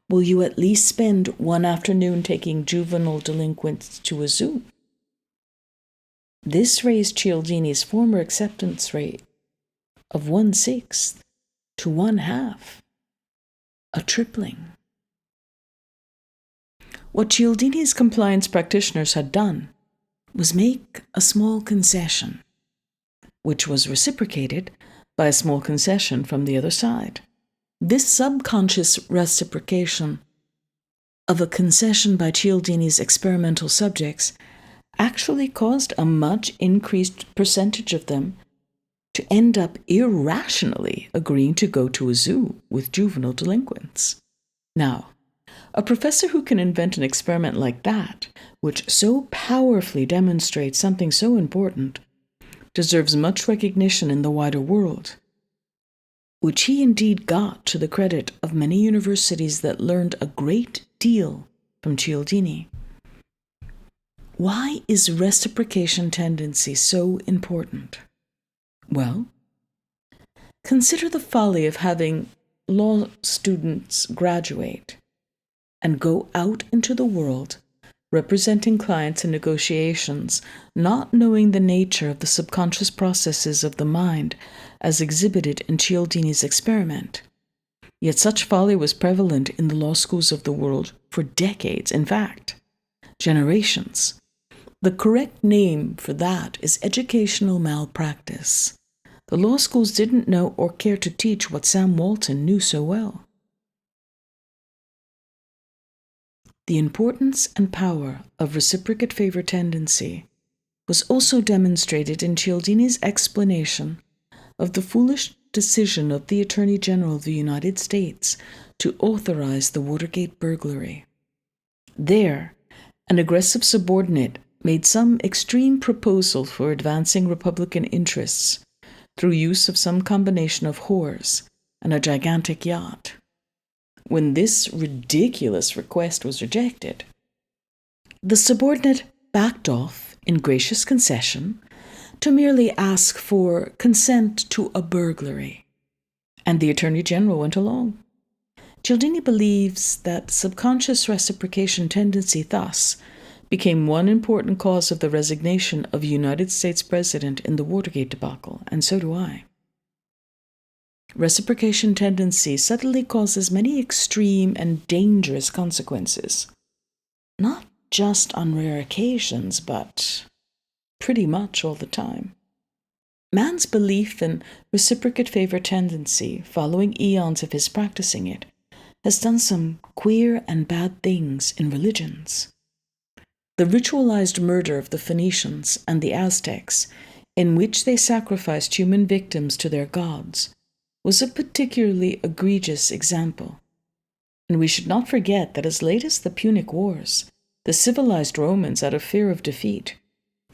Speaker 1: Will you at least spend 1 afternoon taking juvenile delinquents to a zoo? This raised Cialdini's former acceptance rate of 1/6 to 1/2, a tripling. What Cialdini's compliance practitioners had done was make a small concession, which was reciprocated by a small concession from the other side. This subconscious reciprocation of a concession by Cialdini's experimental subjects actually caused a much increased percentage of them to end up irrationally agreeing to go to a zoo with juvenile delinquents. Now, a professor who can invent an experiment like that, which so powerfully demonstrates something so important, deserves much recognition in the wider world, which he indeed got to the credit of many universities that learned a great deal from Cialdini. Why is reciprocation tendency so important? Well, consider the folly of having law students graduate and go out into the world representing clients in negotiations, not knowing the nature of the subconscious processes of the mind as exhibited in Cialdini's experiment. Yet such folly was prevalent in the law schools of the world for decades, in fact, generations. The correct name for that is educational malpractice. The law schools didn't know or care to teach what Sam Walton knew so well. The importance and power of reciprocate favor tendency was also demonstrated in Cialdini's explanation of the foolish decision of the Attorney General of the United States to authorize the Watergate burglary. There, an aggressive subordinate made some extreme proposal for advancing Republican interests through use of some combination of whores and a gigantic yacht. When this ridiculous request was rejected, the subordinate backed off in gracious concession to merely ask for consent to a burglary, and the Attorney General went along. Cialdini believes that subconscious reciprocation tendency thus became one important cause of the resignation of a United States president in the Watergate debacle, and so do I. Reciprocation tendency subtly causes many extreme and dangerous consequences, not just on rare occasions, but pretty much all the time. Man's belief in reciprocate favor tendency, following eons of his practicing it, has done some queer and bad things in religions. The ritualized murder of the Phoenicians and the Aztecs, in which they sacrificed human victims to their gods, was a particularly egregious example. And we should not forget that as late as the Punic Wars, the civilized Romans, out of fear of defeat,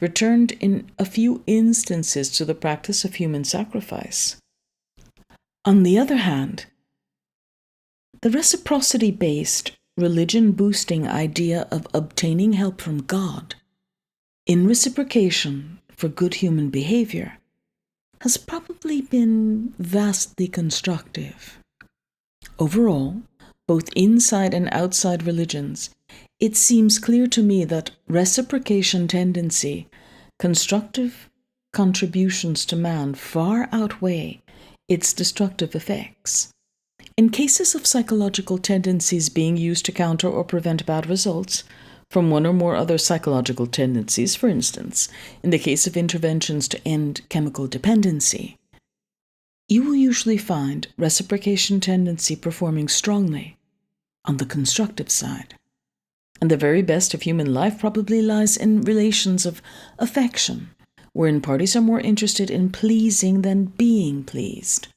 Speaker 1: returned in a few instances to the practice of human sacrifice. On the other hand, The reciprocity-based, religion-boosting idea of obtaining help from God in reciprocation for good human behavior has probably been vastly constructive. Overall, both inside and outside religions, it seems clear to me that reciprocation tendency, constructive contributions to man far outweigh its destructive effects. In cases of psychological tendencies being used to counter or prevent bad results from one or more other psychological tendencies, for instance, in the case of interventions to end chemical dependency, you will usually find reciprocation tendency performing strongly on the constructive side. And the very best of human life probably lies in relations of affection, wherein parties are more interested in pleasing than being pleased,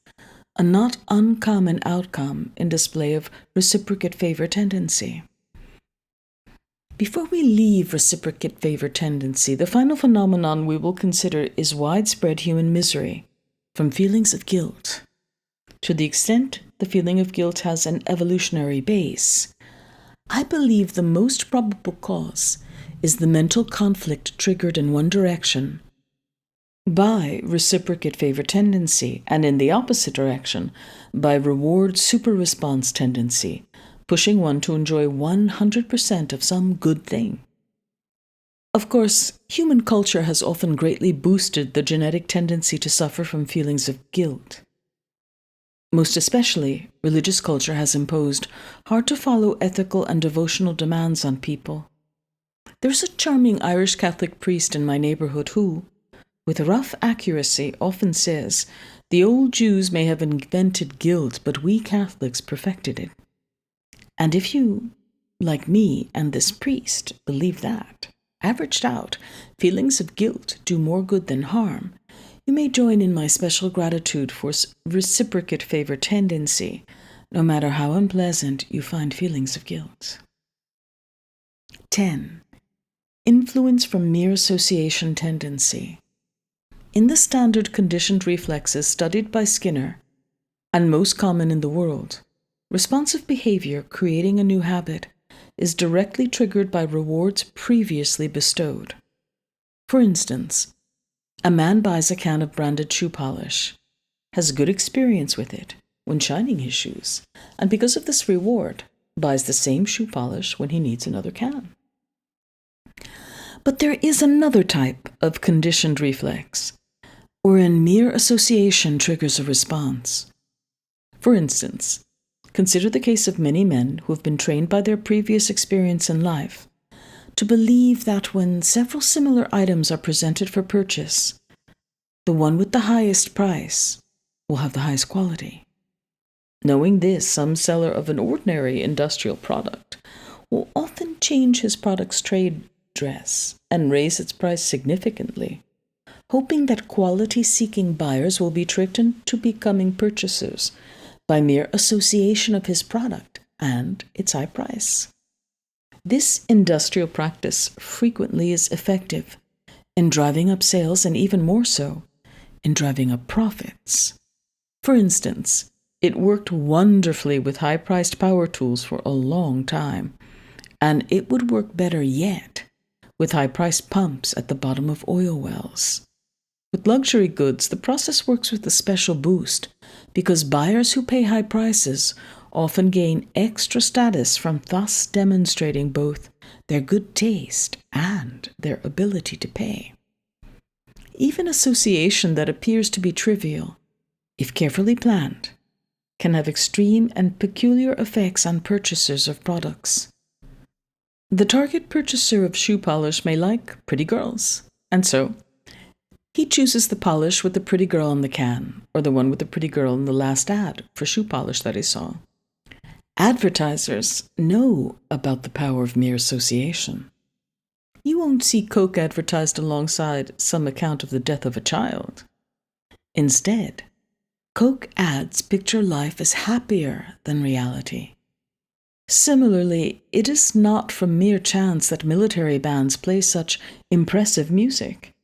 Speaker 1: a not uncommon outcome in display of reciprocate favor tendency. Before we leave reciprocate favor tendency, the final phenomenon we will consider is widespread human misery from feelings of guilt. To the extent the feeling of guilt has an evolutionary base, I believe the most probable cause is the mental conflict triggered in one direction by reciprocate favor tendency, and in the opposite direction by reward super response tendency, pushing one to enjoy 100% of some good thing. Of course, human culture has often greatly boosted the genetic tendency to suffer from feelings of guilt. Most especially, religious culture has imposed hard-to-follow ethical and devotional demands on people. There's a charming Irish Catholic priest in my neighborhood who, with rough accuracy, often says, "The old Jews may have invented guilt, but we Catholics perfected it." And if you, like me and this priest, believe that, averaged out, feelings of guilt do more good than harm, you may join in my special gratitude for reciprocate favor tendency, no matter how unpleasant you find feelings of guilt. 10. Influence from mere association tendency. In the standard conditioned reflexes studied by Skinner, and most common in the world, responsive behavior creating a new habit is directly triggered by rewards previously bestowed. For instance, a man buys a can of branded shoe polish, has good experience with it when shining his shoes, and because of this reward, buys the same shoe polish when he needs another can. But there is another type of conditioned reflex, wherein mere association triggers a response. For instance, consider the case of many men who have been trained by their previous experience in life to believe that when several similar items are presented for purchase, the one with the highest price will have the highest quality. Knowing this, some seller of an ordinary industrial product will often change his product's trade dress and raise its price significantly, hoping that quality-seeking buyers will be tricked into becoming purchasers by mere association of his product and its high price. This industrial practice frequently is effective in driving up sales and even more so in driving up profits. For instance, it worked wonderfully with high-priced power tools for a long time, and it would work better yet with high-priced pumps at the bottom of oil wells. With luxury goods, the process works with a special boost because buyers who pay high prices often gain extra status from thus demonstrating both their good taste and their ability to pay. Even association that appears to be trivial, if carefully planned, can have extreme and peculiar effects on purchasers of products. The target purchaser of shoe polish may like pretty girls, and so he chooses the polish with the pretty girl on the can, or the one with the pretty girl in the last ad for shoe polish that he saw. Advertisers know about the power of mere association. You won't see Coke advertised alongside some account of the death of a child. Instead, Coke ads picture life as happier than reality. Similarly, it is not from mere chance that military bands play such impressive music.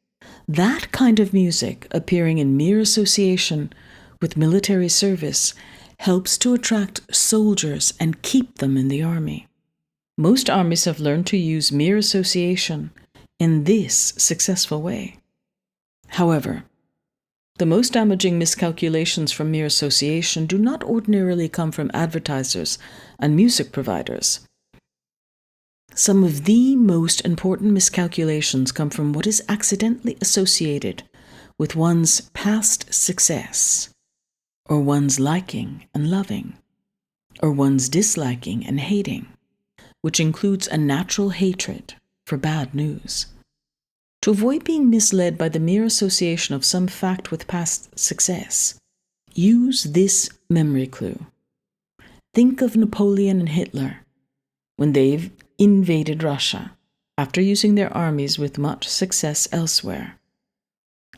Speaker 1: That kind of music, appearing in mere association with military service, helps to attract soldiers and keep them in the army. Most armies have learned to use mere association in this successful way. However, the most damaging miscalculations from mere association do not ordinarily come from advertisers and music providers. Some of the most important miscalculations come from what is accidentally associated with one's past success, or one's liking and loving, or one's disliking and hating, which includes a natural hatred for bad news. To avoid being misled by the mere association of some fact with past success, use this memory clue. Think of Napoleon and Hitler when they invaded Russia after using their armies with much success elsewhere.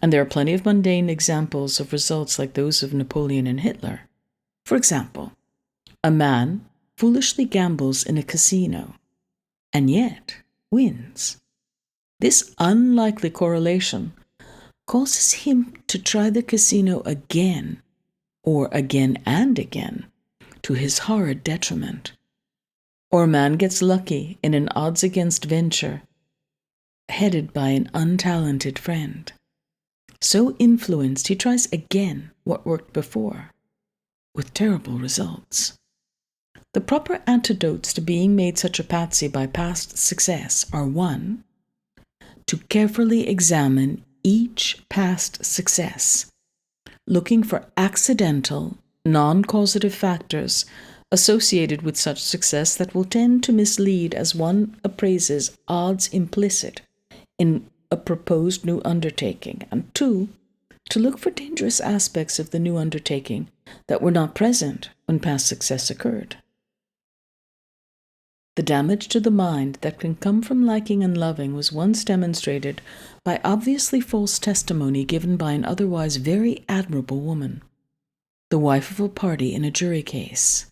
Speaker 1: And there are plenty of mundane examples of results like those of Napoleon and Hitler. For example, a man foolishly gambles in a casino and yet wins. This unlikely correlation causes him to try the casino again, or again and again, to his horrid detriment. Or a man gets lucky in an odds-against venture headed by an untalented friend. So influenced, he tries again what worked before, with terrible results. The proper antidotes to being made such a patsy by past success are: 1, to carefully examine each past success, looking for accidental, non-causative factors associated with such success that will tend to mislead as one appraises odds implicit in a proposed new undertaking, and 2, to look for dangerous aspects of the new undertaking that were not present when past success occurred. The damage to the mind that can come from liking and loving was once demonstrated by obviously false testimony given by an otherwise very admirable woman, the wife of a party in a jury case.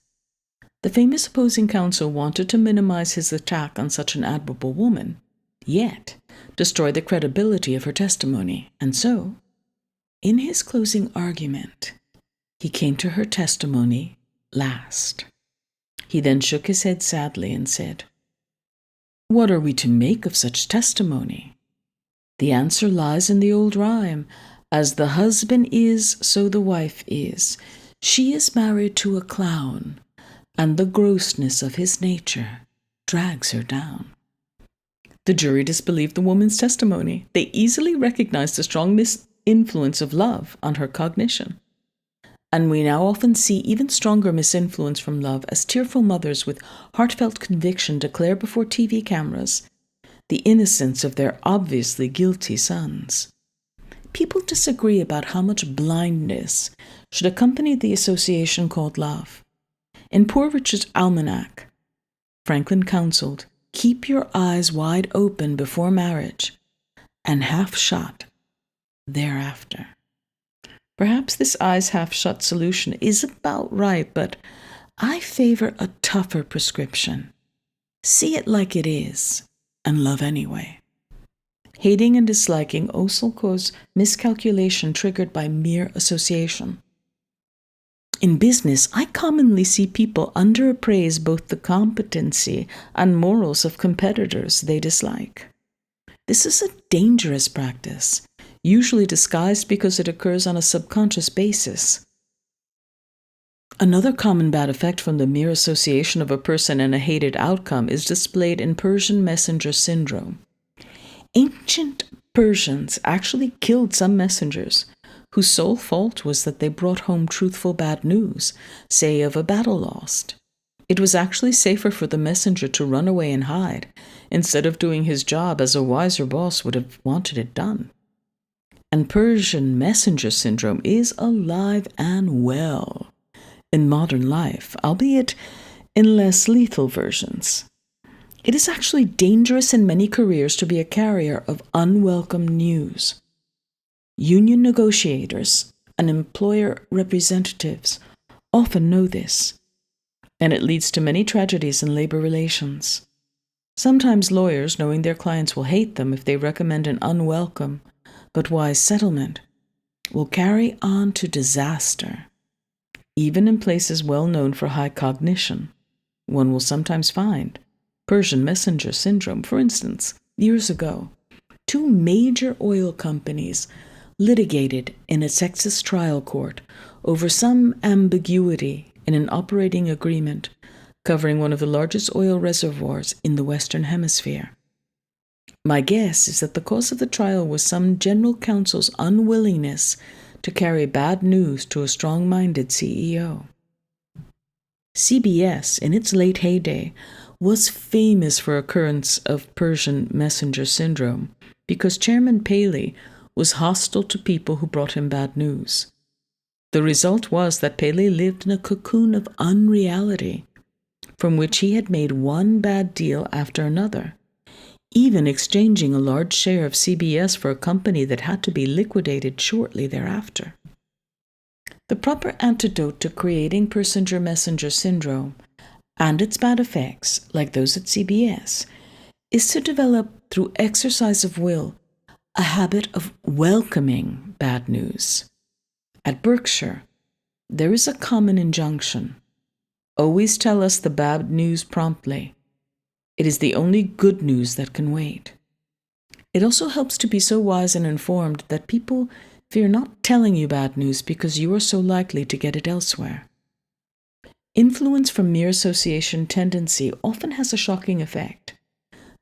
Speaker 1: The famous opposing counsel wanted to minimize his attack on such an admirable woman, yet destroy the credibility of her testimony, and so, in his closing argument, he came to her testimony last. He then shook his head sadly and said, "What are we to make of such testimony? The answer lies in the old rhyme, as the husband is, so the wife is. She is married to a clown, and the grossness of his nature drags her down." The jury disbelieved the woman's testimony. They easily recognized the strong misinfluence of love on her cognition. And we now often see even stronger misinfluence from love as tearful mothers with heartfelt conviction declare before TV cameras the innocence of their obviously guilty sons. People disagree about how much blindness should accompany the association called love. In Poor Richard's Almanac, Franklin counseled, "Keep your eyes wide open before marriage and half shut thereafter." Perhaps this eyes half shut solution is about right, but I favor a tougher prescription. See it like it is and love anyway. Hating and disliking also cause miscalculation triggered by mere association. In business, I commonly see people underappraise both the competency and morals of competitors they dislike. This is a dangerous practice, usually disguised because it occurs on a subconscious basis. Another common bad effect from the mere association of a person and a hated outcome is displayed in Persian messenger syndrome. Ancient Persians actually killed some messengers whose sole fault was that they brought home truthful bad news, say of a battle lost. It was actually safer for the messenger to run away and hide, instead of doing his job as a wiser boss would have wanted it done. And Persian messenger syndrome is alive and well in modern life, albeit in less lethal versions. It is actually dangerous in many careers to be a carrier of unwelcome news. Union negotiators and employer representatives often know this, and it leads to many tragedies in labor relations. Sometimes lawyers, knowing their clients will hate them if they recommend an unwelcome but wise settlement, will carry on to disaster. even in places well known for high cognition. One will sometimes find Persian messenger syndrome, for instance. Years ago, two major oil companies litigated in a Texas trial court over some ambiguity in an operating agreement covering one of the largest oil reservoirs in the Western Hemisphere. My guess is that the cause of the trial was some general counsel's unwillingness to carry bad news to a strong-minded CEO. CBS, in its late heyday, was famous for occurrence of Persian messenger syndrome because Chairman Paley was hostile to people who brought him bad news. The result was that Paley lived in a cocoon of unreality, from which he had made one bad deal after another, even exchanging a large share of CBS for a company that had to be liquidated shortly thereafter. The proper antidote to creating Persinger-messenger syndrome and its bad effects, like those at CBS, is to develop, through exercise of will, a habit of welcoming bad news. At Berkshire, there is a common injunction: always tell us the bad news promptly. It is the only good news that can wait. It also helps to be so wise and informed that people fear not telling you bad news because you are so likely to get it elsewhere. Influence from mere association tendency often has a shocking effect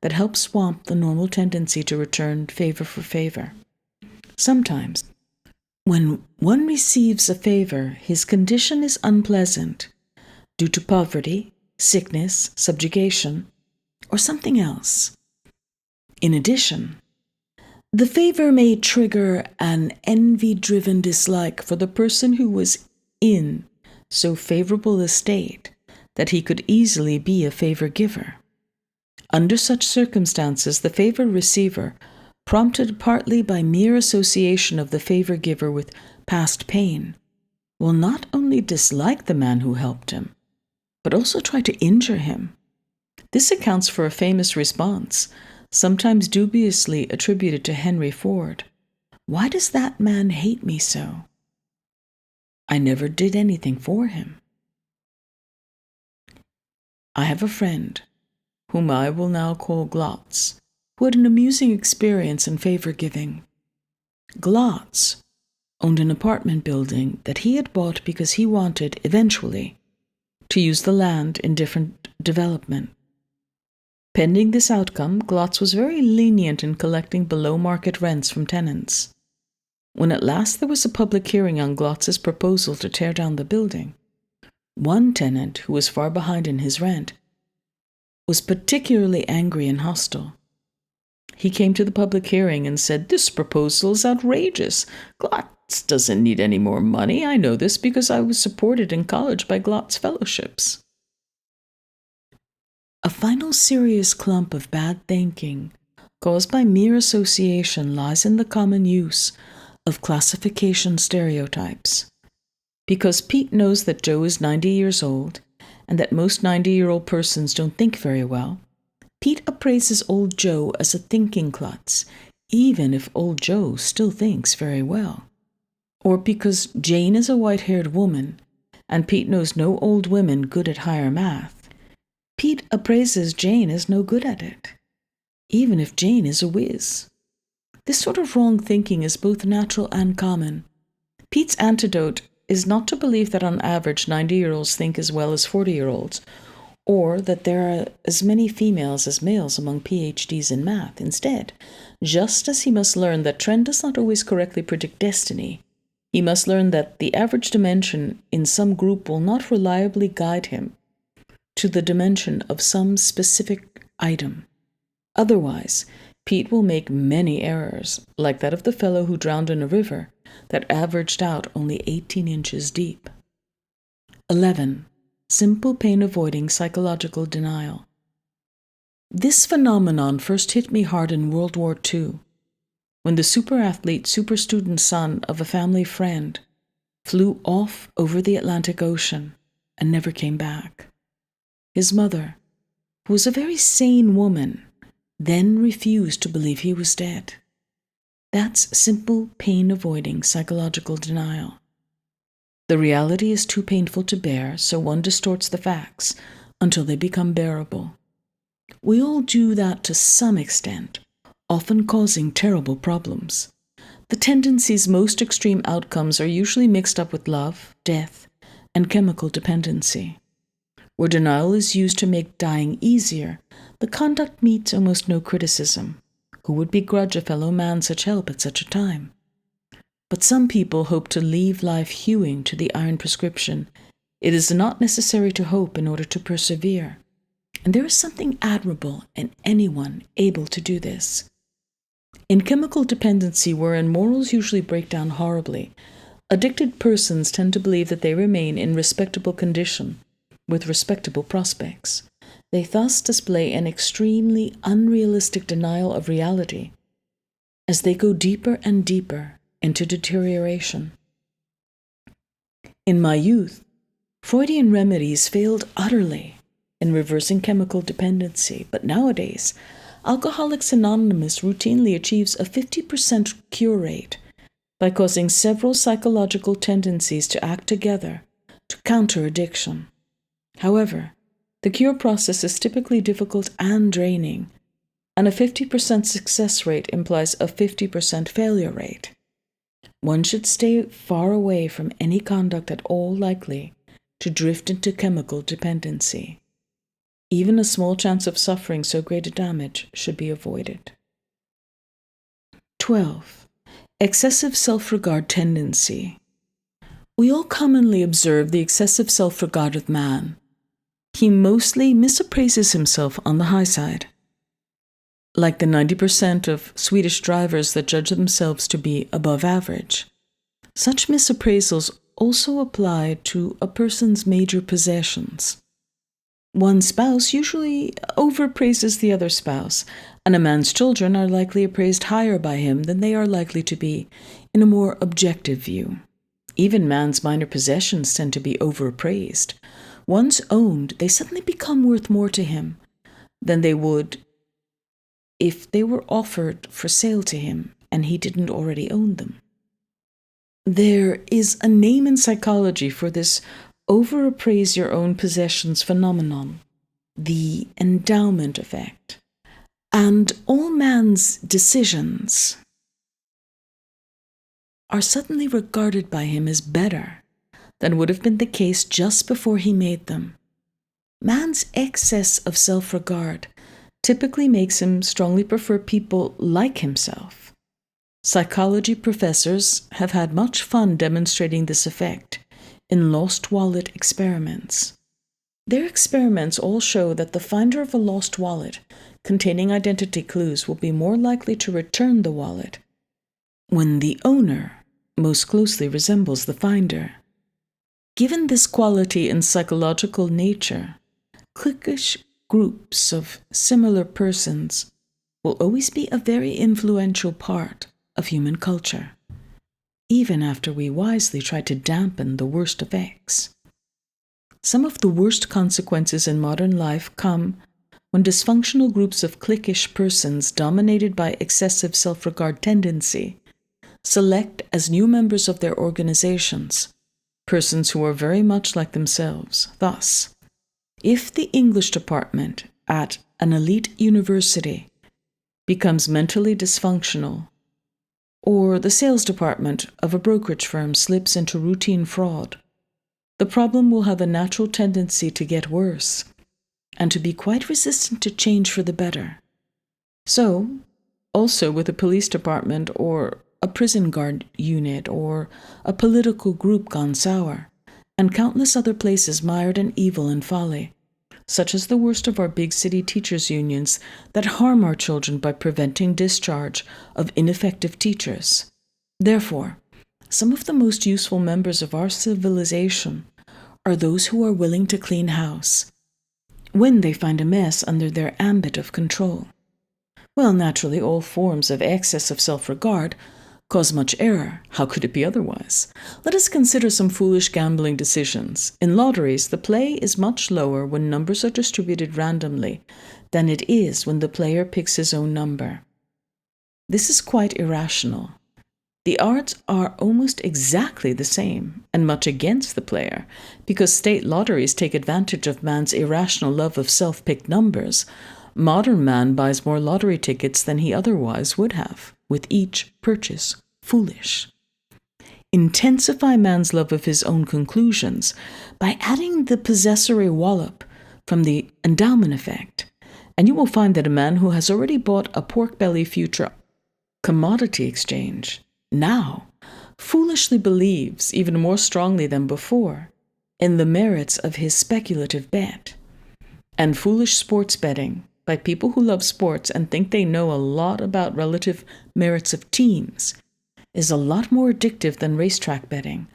Speaker 1: that helps swamp the normal tendency to return favor for favor. Sometimes, when one receives a favor, his condition is unpleasant due to poverty, sickness, subjugation, or something else. In addition, the favor may trigger an envy-driven dislike for the person who was in so favorable a state that he could easily be a favor giver. Under such circumstances, the favor receiver, prompted partly by mere association of the favor giver with past pain, will not only dislike the man who helped him, but also try to injure him. This accounts for a famous response, sometimes dubiously attributed to Henry Ford: "Why does that man hate me so? I never did anything for him." I have a friend, whom I will now call Glotz, who had an amusing experience in favor-giving. Glotz owned an apartment building that he had bought because he wanted, eventually, to use the land in different development. Pending this outcome, Glotz was very lenient in collecting below-market rents from tenants. When at last there was a public hearing on Glotz's proposal to tear down the building, one tenant, who was far behind in his rent, was particularly angry and hostile. He came to the public hearing and said, "This proposal is outrageous. Glotz doesn't need any more money. I know this because I was supported in college by Glotz fellowships." A final serious clump of bad thinking caused by mere association lies in the common use of classification stereotypes. Because Pete knows that Joe is 90 years old and that most 90-year-old persons don't think very well, Pete appraises old Joe as a thinking klutz, even if old Joe still thinks very well. Or because Jane is a white-haired woman and Pete knows no old women good at higher math, Pete appraises Jane as no good at it, even if Jane is a whiz. This sort of wrong thinking is both natural and common. Pete's antidote is not to believe that on average 90-year-olds think as well as 40-year-olds, or that there are as many females as males among PhDs in math. Instead, just as he must learn that trend does not always correctly predict destiny, he must learn that the average dimension in some group will not reliably guide him to the dimension of some specific item. Otherwise, Pete will make many errors, like that of the fellow who drowned in a river that averaged out only 18 inches deep. 11. Simple pain-avoiding psychological denial. This phenomenon first hit me hard in World War II, when the super-athlete, super-student son of a family friend flew off over the Atlantic Ocean and never came back. His mother, who was a very sane woman, then refused to believe he was dead. That's simple pain-avoiding psychological denial. The reality is too painful to bear, so one distorts the facts until they become bearable. We all do that to some extent, often causing terrible problems. The tendency's most extreme outcomes are usually mixed up with love, death, and chemical dependency. Where denial is used to make dying easier, the conduct meets almost no criticism. Who would begrudge a fellow man such help at such a time? But some people hope to leave life hewing to the iron prescription. It is not necessary to hope in order to persevere. And there is something admirable in anyone able to do this. In chemical dependency, wherein morals usually break down horribly, addicted persons tend to believe that they remain in respectable condition, with respectable prospects. They thus display an extremely unrealistic denial of reality as they go deeper and deeper into deterioration. In my youth, Freudian remedies failed utterly in reversing chemical dependency, but nowadays, Alcoholics Anonymous routinely achieves a 50% cure rate by causing several psychological tendencies to act together to counter addiction. However, the cure process is typically difficult and draining, and a 50% success rate implies a 50% failure rate. One should stay far away from any conduct at all likely to drift into chemical dependency. Even a small chance of suffering so great a damage should be avoided. 12. Excessive self-regard tendency. We all commonly observe the excessive self-regard of man. He mostly misappraises himself on the high side. Like the 90% of Swedish drivers that judge themselves to be above average. Such misappraisals also apply to a person's major possessions. One spouse usually overpraises the other spouse, and a man's children are likely appraised higher by him than they are likely to be in a more objective view. Even man's minor possessions tend to be overappraised. Once owned, they suddenly become worth more to him than they would if they were offered for sale to him and he didn't already own them. There is a name in psychology for this overappraise your own possessions phenomenon, the endowment effect. And all man's decisions are suddenly regarded by him as better than would have been the case just before he made them. Man's excess of self-regard typically makes him strongly prefer people like himself. Psychology professors have had much fun demonstrating this effect in lost wallet experiments. Their experiments all show that the finder of a lost wallet containing identity clues will be more likely to return the wallet when the owner most closely resembles the finder. Given this quality in psychological nature, cliquish groups of similar persons will always be a very influential part of human culture, even after we wisely try to dampen the worst effects. Some of the worst consequences in modern life come when dysfunctional groups of cliquish persons dominated by excessive self-regard tendency select as new members of their organizations persons who are very much like themselves. Thus, if the English department at an elite university becomes mentally dysfunctional, or the sales department of a brokerage firm slips into routine fraud, the problem will have a natural tendency to get worse and to be quite resistant to change for the better. So, also with a police department or a prison guard unit or a political group gone sour, and countless other places mired in evil and folly, such as the worst of our big city teachers' unions that harm our children by preventing discharge of ineffective teachers. Therefore, some of the most useful members of our civilization are those who are willing to clean house when they find a mess under their ambit of control. Well, naturally, all forms of excess of self-regard cause much error. How could it be otherwise? Let us consider some foolish gambling decisions. In lotteries, the play is much lower when numbers are distributed randomly than it is when the player picks his own number. This is quite irrational. The odds are almost exactly the same, and much against the player, because state lotteries take advantage of man's irrational love of self-picked numbers. Modern man buys more lottery tickets than he otherwise would have, with each purchase foolish. Intensify man's love of his own conclusions by adding the possessory wallop from the endowment effect, and you will find that a man who has already bought a pork belly future commodity exchange now foolishly believes, even more strongly than before, in the merits of his speculative bet. And foolish sports betting by people who love sports and think they know a lot about relative merits of teams is a lot more addictive than racetrack betting,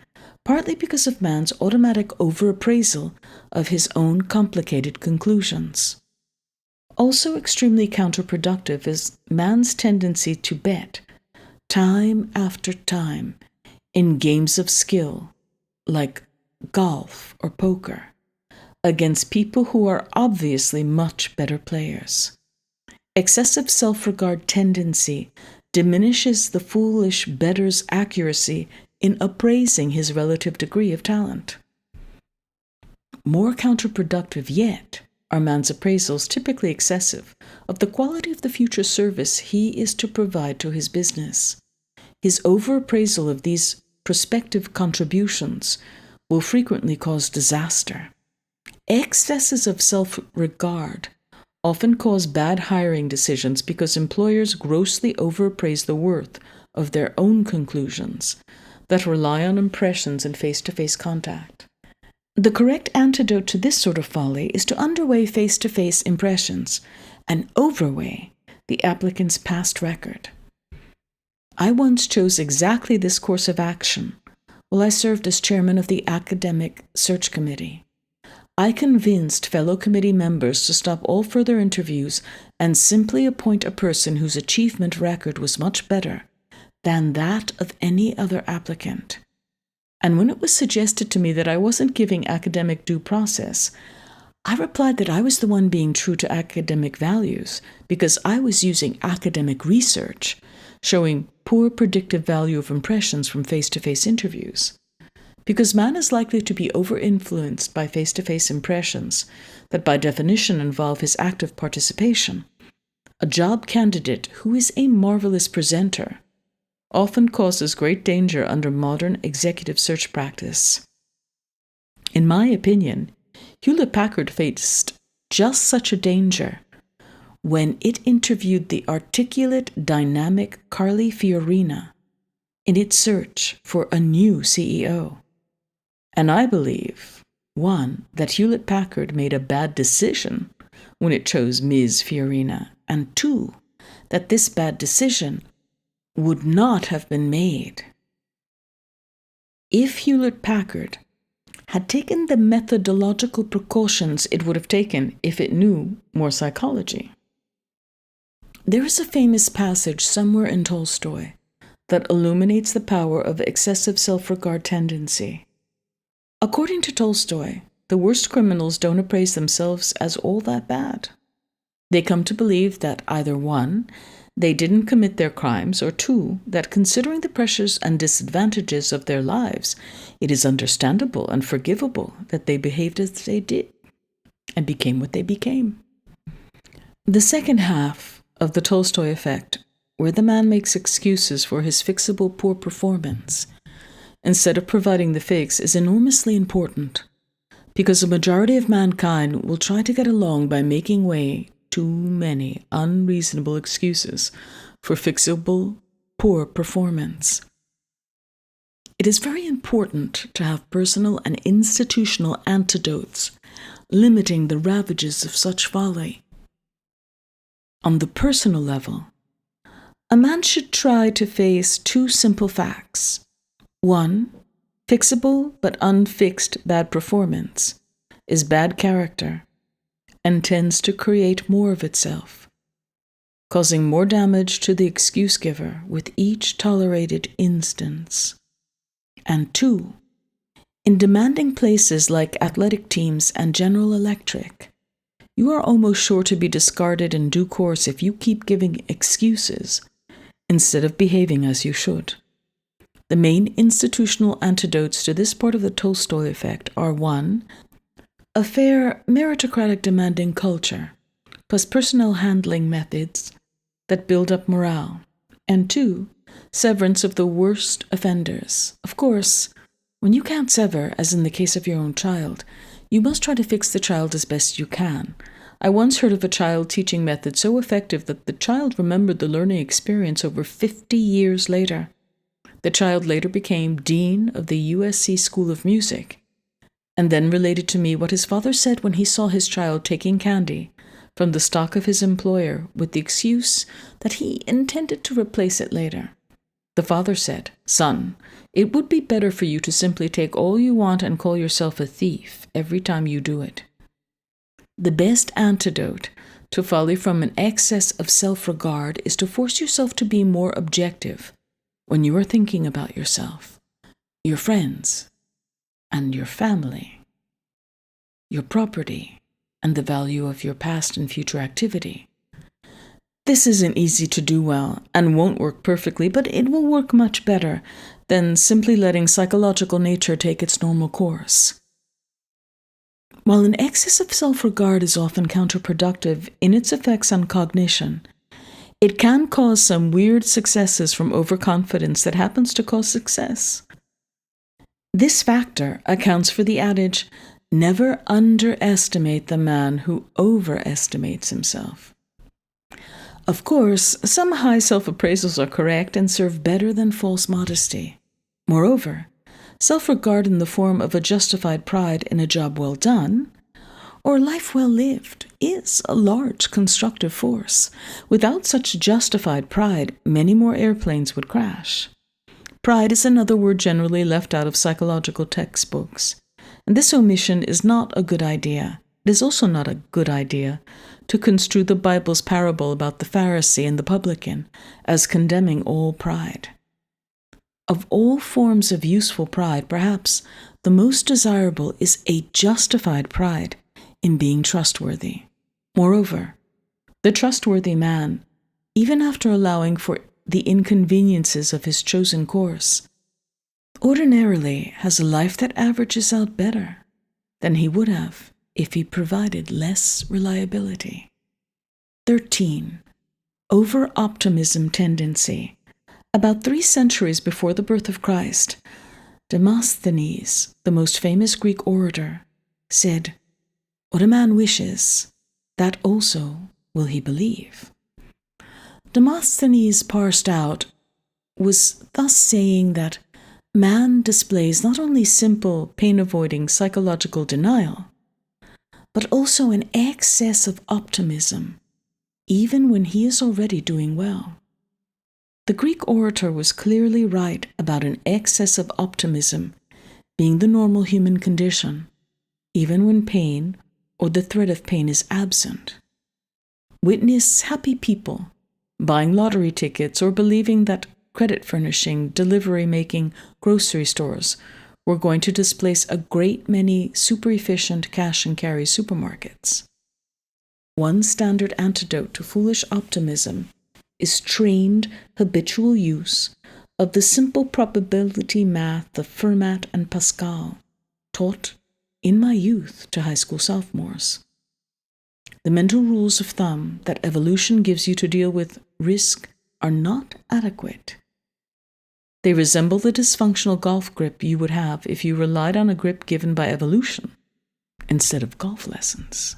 Speaker 1: partly because of man's automatic overappraisal of his own complicated conclusions. Also extremely counterproductive is man's tendency to bet, time after time, in games of skill, like golf or poker, against people who are obviously much better players. Excessive self-regard tendency diminishes the foolish bettor's accuracy in appraising his relative degree of talent. More counterproductive yet are man's appraisals, typically excessive, of the quality of the future service he is to provide to his business. His overappraisal of these prospective contributions will frequently cause disaster. Excesses of self-regard often cause bad hiring decisions because employers grossly overappraise the worth of their own conclusions that rely on impressions and face-to-face contact. The correct antidote to this sort of folly is to underweigh face-to-face impressions and overweigh the applicant's past record. I once chose exactly this course of action while I served as chairman of the Academic Search Committee. I convinced fellow committee members to stop all further interviews and simply appoint a person whose achievement record was much better than that of any other applicant. And when it was suggested to me that I wasn't giving academic due process, I replied that I was the one being true to academic values because I was using academic research, showing poor predictive value of impressions from face-to-face interviews. Because man is likely to be over-influenced by face-to-face impressions that by definition involve his active participation, a job candidate who is a marvelous presenter often causes great danger under modern executive search practice. In my opinion, Hewlett-Packard faced just such a danger when it interviewed the articulate, dynamic Carly Fiorina in its search for a new CEO. And I believe, one, that Hewlett-Packard made a bad decision when it chose Ms. Fiorina, and two, that this bad decision would not have been made if Hewlett-Packard had taken the methodological precautions it would have taken if it knew more psychology. There is a famous passage somewhere in Tolstoy that illuminates the power of excessive self-regard tendency. According to Tolstoy, the worst criminals don't appraise themselves as all that bad. They come to believe that either one, they didn't commit their crimes, or two, that considering the pressures and disadvantages of their lives, it is understandable and forgivable that they behaved as they did and became what they became. The second half of the Tolstoy effect, where the man makes excuses for his fixable poor performance instead of providing the fix, is enormously important, because the majority of mankind will try to get along by making way too many unreasonable excuses for fixable poor performance. It is very important to have personal and institutional antidotes limiting the ravages of such folly. On the personal level, a man should try to face two simple facts. One, fixable but unfixed bad performance is bad character and tends to create more of itself, causing more damage to the excuse giver with each tolerated instance. And two, in demanding places like athletic teams and General Electric, you are almost sure to be discarded in due course if you keep giving excuses instead of behaving as you should. The main institutional antidotes to this part of the Tolstoy effect are 1. A fair, meritocratic demanding culture, plus personnel handling methods that build up morale, and 2. Severance of the worst offenders. Of course, when you can't sever, as in the case of your own child, you must try to fix the child as best you can. I once heard of a child teaching method so effective that the child remembered the learning experience over 50 years later. The child later became dean of the USC School of Music, and then related to me what his father said when he saw his child taking candy from the stock of his employer with the excuse that he intended to replace it later. The father said, "Son, it would be better for you to simply take all you want and call yourself a thief every time you do it." The best antidote to folly from an excess of self-regard is to force yourself to be more objective when you are thinking about yourself, your friends, and your family, your property, and the value of your past and future activity. This isn't easy to do well and won't work perfectly, but it will work much better than simply letting psychological nature take its normal course. While an excess of self-regard is often counterproductive in its effects on cognition, it can cause some weird successes from overconfidence that happens to cause success. This factor accounts for the adage, "Never underestimate the man who overestimates himself." Of course, some high self-appraisals are correct and serve better than false modesty. Moreover, self-regard in the form of a justified pride in a job well done, or life well lived, is a large constructive force. Without such justified pride, many more airplanes would crash. Pride is another word generally left out of psychological textbooks, and this omission is not a good idea. It is also not a good idea to construe the Bible's parable about the Pharisee and the publican as condemning all pride. Of all forms of useful pride, perhaps the most desirable is a justified pride in being trustworthy. Moreover, the trustworthy man, even after allowing for the inconveniences of his chosen course, ordinarily has a life that averages out better than he would have if he provided less reliability. 13. Over-optimism tendency. About 3 centuries before the birth of Christ, Demosthenes, the most famous Greek orator, said, "What a man wishes, that also will he believe." Demosthenes parsed out was thus saying that man displays not only simple, pain-avoiding psychological denial, but also an excess of optimism, even when he is already doing well. The Greek orator was clearly right about an excess of optimism being the normal human condition, even when pain or the threat of pain is absent. Witness happy people buying lottery tickets or believing that credit furnishing, delivery making grocery stores were going to displace a great many super efficient cash and carry supermarkets. One standard antidote to foolish optimism is trained habitual use of the simple probability math of Fermat and Pascal, taught in my youth to high school sophomores. The mental rules of thumb that evolution gives you to deal with risk are not adequate. They resemble the dysfunctional golf grip you would have if you relied on a grip given by evolution instead of golf lessons.